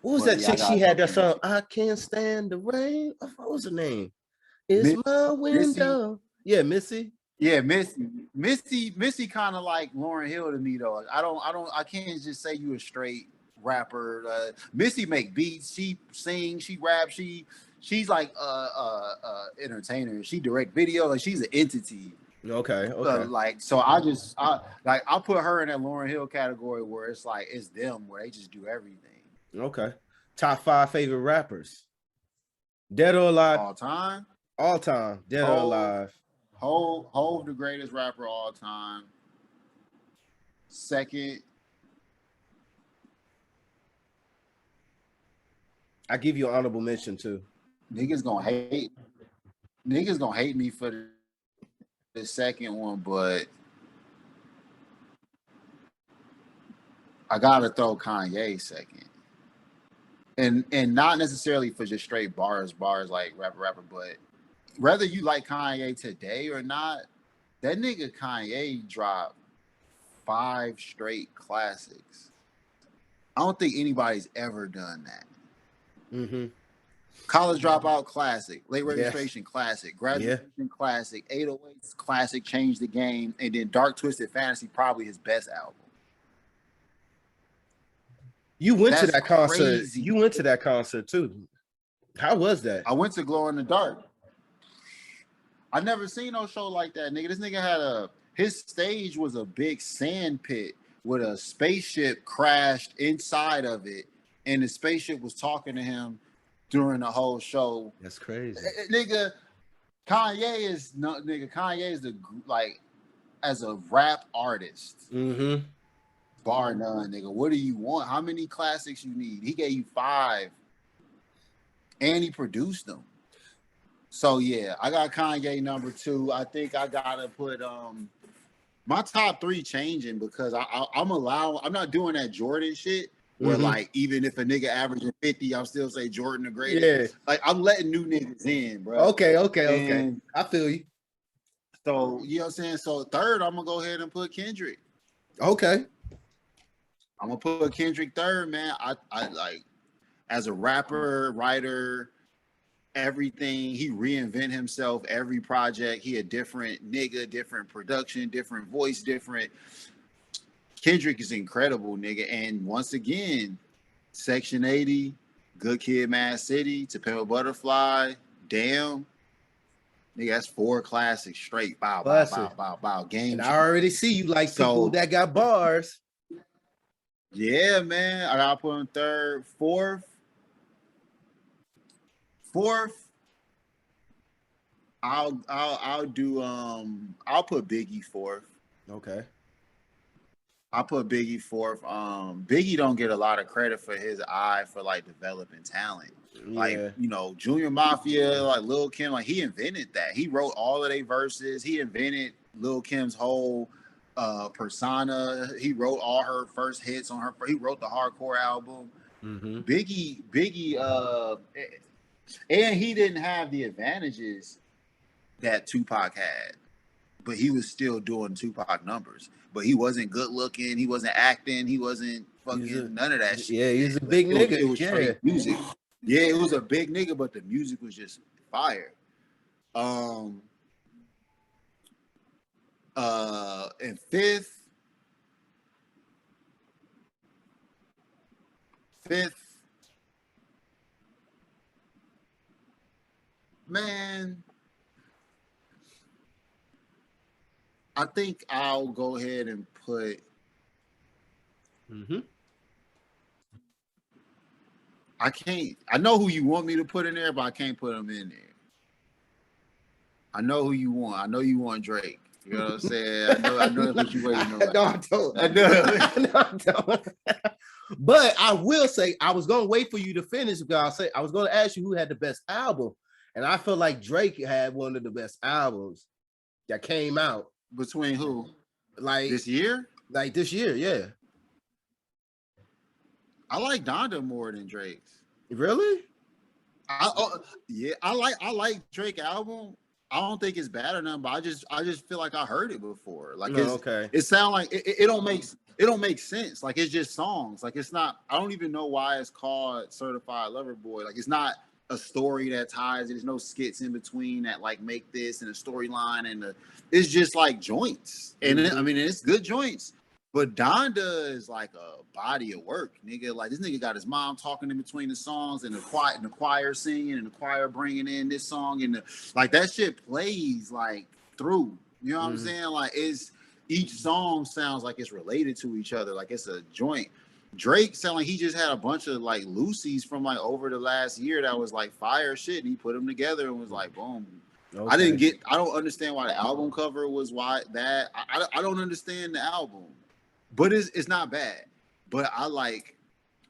What was that chick she had that song? I can't stand the rain. What was her name? It's my window. Missy. Yeah, Missy. Yeah, Missy kind of like Lauryn Hill to me though. I can't just say you a straight rapper. Missy make beats, she sings, she raps, she's like entertainer. She direct video, like she's an entity. Okay. So I put her in that Lauryn Hill category where it's like it's them where they just do everything. Okay. Top 5 favorite rappers. Dead or alive? All time. All time. Dead or alive. Hov the greatest rapper of all time. Second. I give you an honorable mention too. Niggas gonna hate me for the second one, but I gotta throw Kanye second. And not necessarily for just straight bars like rapper, but whether you like Kanye today or not, that nigga Kanye dropped 5 straight classics. I don't think anybody's ever done that. Mm-hmm. College Dropout classic, Late Registration classic, Graduation classic, 808s classic, Changed the Game, and then Dark Twisted Fantasy, probably his best album. You went to that concert. Crazy. You went to that concert too. How was that? I went to Glow in the Dark. I never seen no show like that, nigga. This nigga had his stage was a big sand pit with a spaceship crashed inside of it, and the spaceship was talking to him during the whole show. That's crazy, nigga. Kanye is the like as a rap artist. Mm-hmm. Bar none, nigga. What do you want? How many classics you need? He gave you 5, and he produced them. So yeah, I got Kanye number 2. I think I gotta put my top 3 changing because I'm not doing that Jordan shit where like even if a nigga averaging 50, I'll still say Jordan the greatest. Yeah. Like I'm letting new niggas in, bro. Okay. I feel you. So you know what I'm saying? So third, I'm gonna go ahead and put Kendrick. Okay. I'm gonna put Kendrick third, man. I like as a rapper, writer, everything. He reinvent himself every project. He a different nigga, different production, different voice, different. Kendrick is incredible, nigga. And once again, Section 80, Good Kid, Mad City, To Pimp a Butterfly, Damn. Nigga, that's 4 classics straight. Bow. Game. And I already see you like people that got bars. Yeah, man. I gotta put him third. Fourth. I'll do I'll put Biggie fourth. Okay. I'll put Biggie fourth. Biggie don't get a lot of credit for his eye for like developing talent. Yeah. Like, you know, Junior Mafia, like Lil Kim, like he invented that. He wrote all of their verses. He invented Lil Kim's whole persona. He wrote all her first hits on her. He wrote the hardcore album. Mm-hmm. Biggie, and he didn't have the advantages that Tupac had, but he was still doing Tupac numbers. But he wasn't good looking. He wasn't acting. He wasn't fucking none of that shit. Yeah, he was a big nigga. It was straight music. Yeah, it was a big nigga, but the music was just fire. And fifth, man, I think I'll go ahead and put. I can't. I know who you want me to put in there, but I can't put him in there. I know who you want. I know you want Drake. You know what I'm saying? I know what you waiting on. No, I don't. But I will say, I was gonna wait for you to finish because I was gonna ask you who had the best album, And I feel like Drake had one of the best albums that came out. Between who? Like this year? Like this year, yeah. I like Donda more than Drake's. Really? I like Drake album. I don't think it's bad or nothing, but I just feel like I heard it before. Like it sound like it don't make sense. Like it's just songs. Like it's not. I don't even know why it's called Certified Lover Boy. Like it's not a story that ties. There's no skits in between that like make this and a storyline and it's just like joints. And I mean it's good joints. But Donda is like a body of work, nigga. Like this nigga got his mom talking in between the songs and the choir singing and the choir bringing in this song and like that shit plays like through. You know what I'm saying? Like each song sounds like it's related to each other, like it's a joint. Drake sound like he just had a bunch of like Lucy's from like over the last year that was like fire shit, and he put them together and was like boom. Okay. I don't understand why the album cover was why that. I don't understand the album. But it's not bad. But I like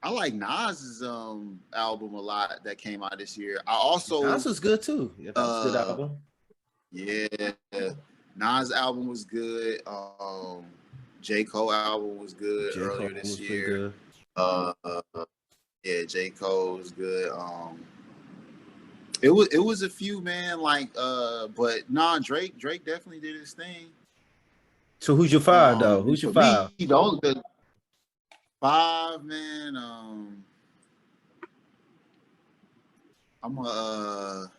Nas's album a lot that came out this year. I also Nas was good too. Yeah, that was a good album. Yeah, Nas album was good. J. Cole album was good earlier this year. Yeah, J. Cole was good. It was a few, man. Like but nah, Drake definitely did his thing. So who's your five though? Who's your five? Me, the five, man. I'm gonna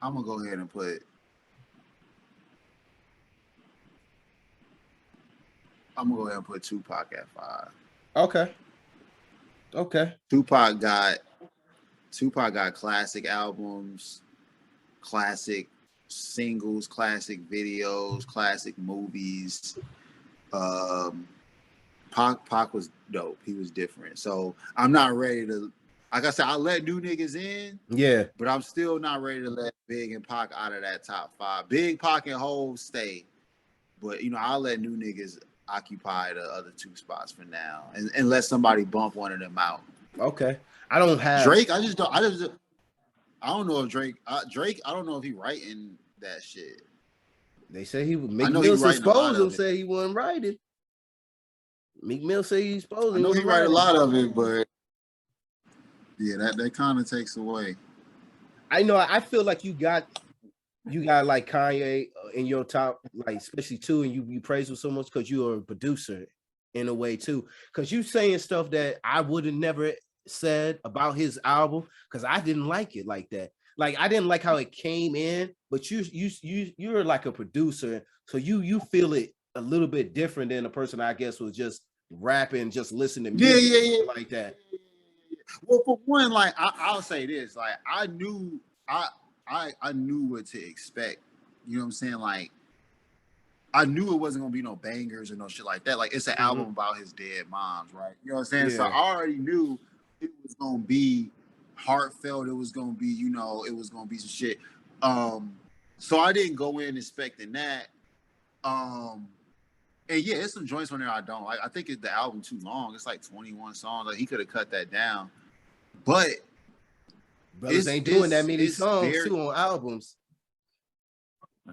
go ahead and put. I'm gonna go ahead and put Tupac at 5. Okay. Tupac got classic albums, classic singles, classic videos, classic movies. Pac was dope. He was different. So I'm not ready to, like I said, I let new niggas in. Yeah. But I'm still not ready to let Big and Pac out of that top 5. Big, Pac, and Hov stay. But I'll let new niggas occupy the other 2 spots for now, and let somebody bump one of them out. Okay. I don't have Drake. I don't know if Drake. I don't know if he writing that shit. They say he would. Meek Mill exposed him. Say he wasn't writing. Meek Mill say he's exposed. I know he write a lot of it, but yeah, that kind of takes away. I know. I feel like you got like Kanye in your top, like especially too, and you praise him so much because you're a producer in a way too. Because you saying stuff that I would have never said about his album because I didn't like it like that. Like I didn't like how it came in, but you're like a producer, so you feel it a little bit different than a person I guess was just rapping, just listening to music like that. Well, for one, like I'll say this, like I knew what to expect. You know what I'm saying? Like I knew it wasn't gonna be no bangers or no shit like that. Like it's an album about his dead moms, right? You know what I'm saying? Yeah. So I already knew it was gonna be heartfelt. It was gonna be, it was gonna be some shit. So I didn't go in expecting that. And yeah, it's some joints on there I don't like. I think the album too long. It's like 21 songs. Like he could have cut that down. But brothers ain't doing that many songs too on albums.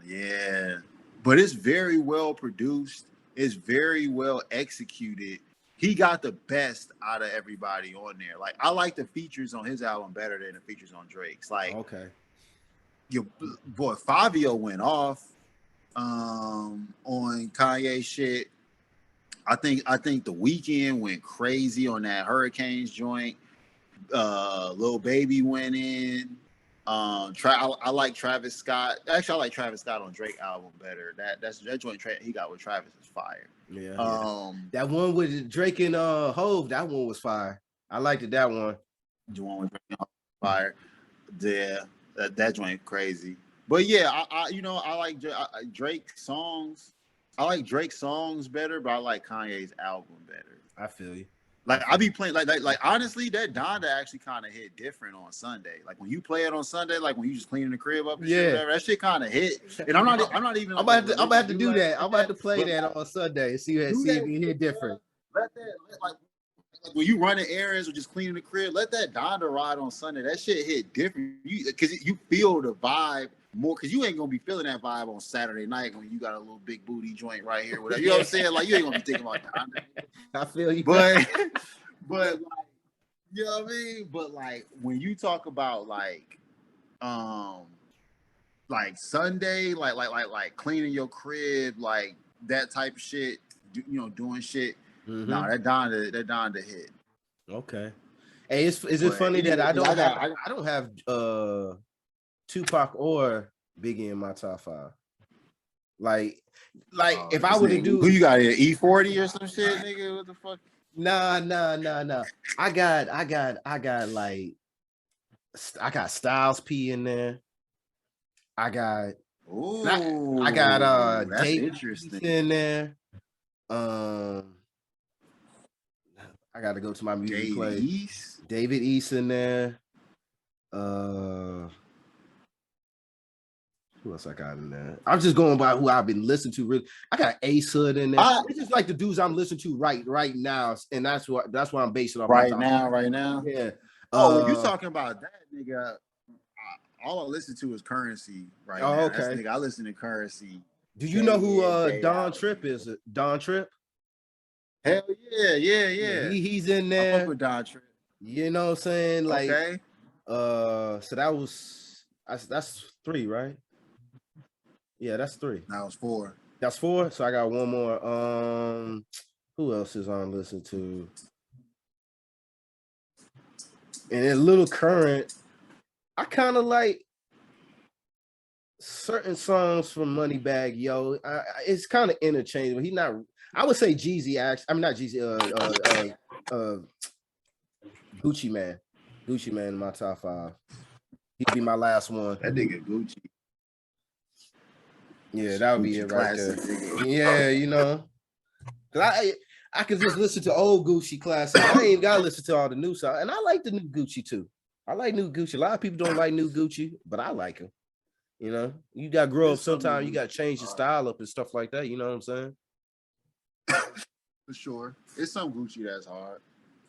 Yeah, but it's very well produced. It's very well executed. He got the best out of everybody on there. Like I like the features on his album better than the features on Drake's. Like, okay, your boy Fabio went off on Kanye shit. I think The Weeknd went crazy on that Hurricanes joint. Lil Baby went in. I like Travis Scott. Actually, I like Travis Scott on Drake album better. That joint he got with Travis is fire. Yeah. That one with Drake and Hov, that one was fire. I liked it. That one. The one with Drake and Hov, fire. Yeah, that joint crazy. But yeah, I like Drake songs. I like Drake's songs better, but I like Kanye's album better. I feel you. Like I be playing like honestly, that Donda actually kind of hit different on Sunday. Like when you play it on Sunday, like when you just cleaning the crib up and shit, whatever, that shit kind of hit. And I'm not even. I'm about to have to do that. I'm about to play that on Sunday and see if it hit different. Let that when you running errands or just cleaning the crib, let that Donda ride on Sunday. That shit hit different. Because you feel the vibe more. Because you ain't gonna be feeling that vibe on Saturday night when you got a little big booty joint right here. Whatever. You know what I'm saying? Like you ain't gonna be thinking about Donda. I feel you, but like, you know what I mean? But like when you talk about like Sunday, like cleaning your crib, like that type of shit, doing shit. Mm-hmm. No, that Donda hit. Okay. Hey, is it funny that I don't have Tupac or Biggie in my top 5? Like if I were to do, who you got here, E40 or some shit, nigga? What the fuck? Nah. I got Styles P in there. I got that's David interesting in there. I got to go to my music play. David East in there. Who else I got in there? I'm just going by who I've been listening to. Really, I got Ace Hood in there. It's just like the dudes I'm listening to right now, and that's why I'm basing off right now. Yeah. When you talking about that, nigga, all I listen to is Currency right now. Okay. That's, nigga, I listen to Currency. Do you know who Don Tripp is? Don Tripp? Hell yeah. He's in there. I fuck with Don Tripp. You know what I'm saying? Like, okay. So that's 3, right? Yeah, that's 3. That was 4. That's 4. So I got one more. Who else is on listen to? And a little current. I kind of like certain songs from Moneybagg Yo. It's kind of interchangeable. He not. I would say Jeezy. I'm not Jeezy. Gucci Man. Gucci Man in my top 5. He'd be my last one. That nigga Gucci. Yeah, that would be it right there. Nigga. Yeah, you know. Cause I could just listen to old Gucci classics. I ain't even gotta listen to all the new songs. And I like the new Gucci too. I like new Gucci. A lot of people don't like new Gucci, but I like him. You know, you gotta grow up sometimes. You gotta change your style up and stuff like that. You know what I'm saying? For sure. It's some Gucci that's hard.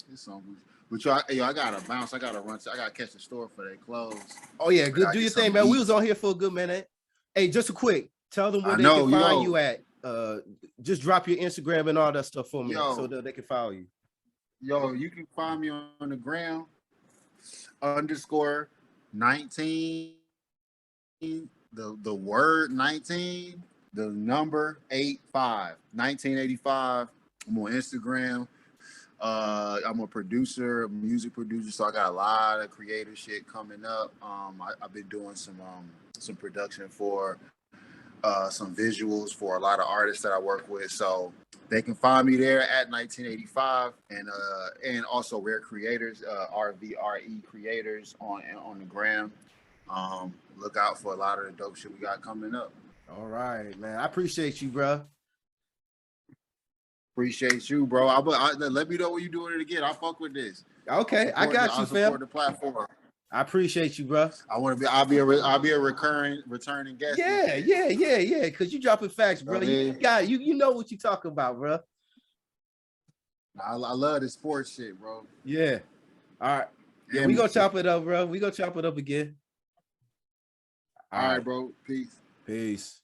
It's some Gucci. But I gotta bounce. I gotta run. I gotta catch the store for their clothes. Oh yeah, good. Do your thing, man. We was on here for a good minute. Hey, just a quick. Tell them where they can find you at. Just drop your Instagram and all that stuff for me so that they can follow you. Yo, you can find me on the gram _19. The word 19, the number 85, 1985. I'm on Instagram. I'm a producer, a music producer, so I got a lot of creative shit coming up. I've been doing some production for some visuals for a lot of artists that I work with, so they can find me there at 1985, and also Rare Creators, RVRE Creators on the gram. Look out for a lot of the dope shit we got coming up. All right, man. I appreciate you, bro. Appreciate you, bro. Let me know when you doing it again. I fuck with this. Okay, I got you, fam. Support the platform. I appreciate you, bro. I'll be a returning guest. Yeah. Because you dropping facts, bro. You know what you talking about, bro. I love the sports shit, bro. Yeah. All right. Yeah, we gonna chop it up, bro. We gonna chop it up again. All right, bro. Peace.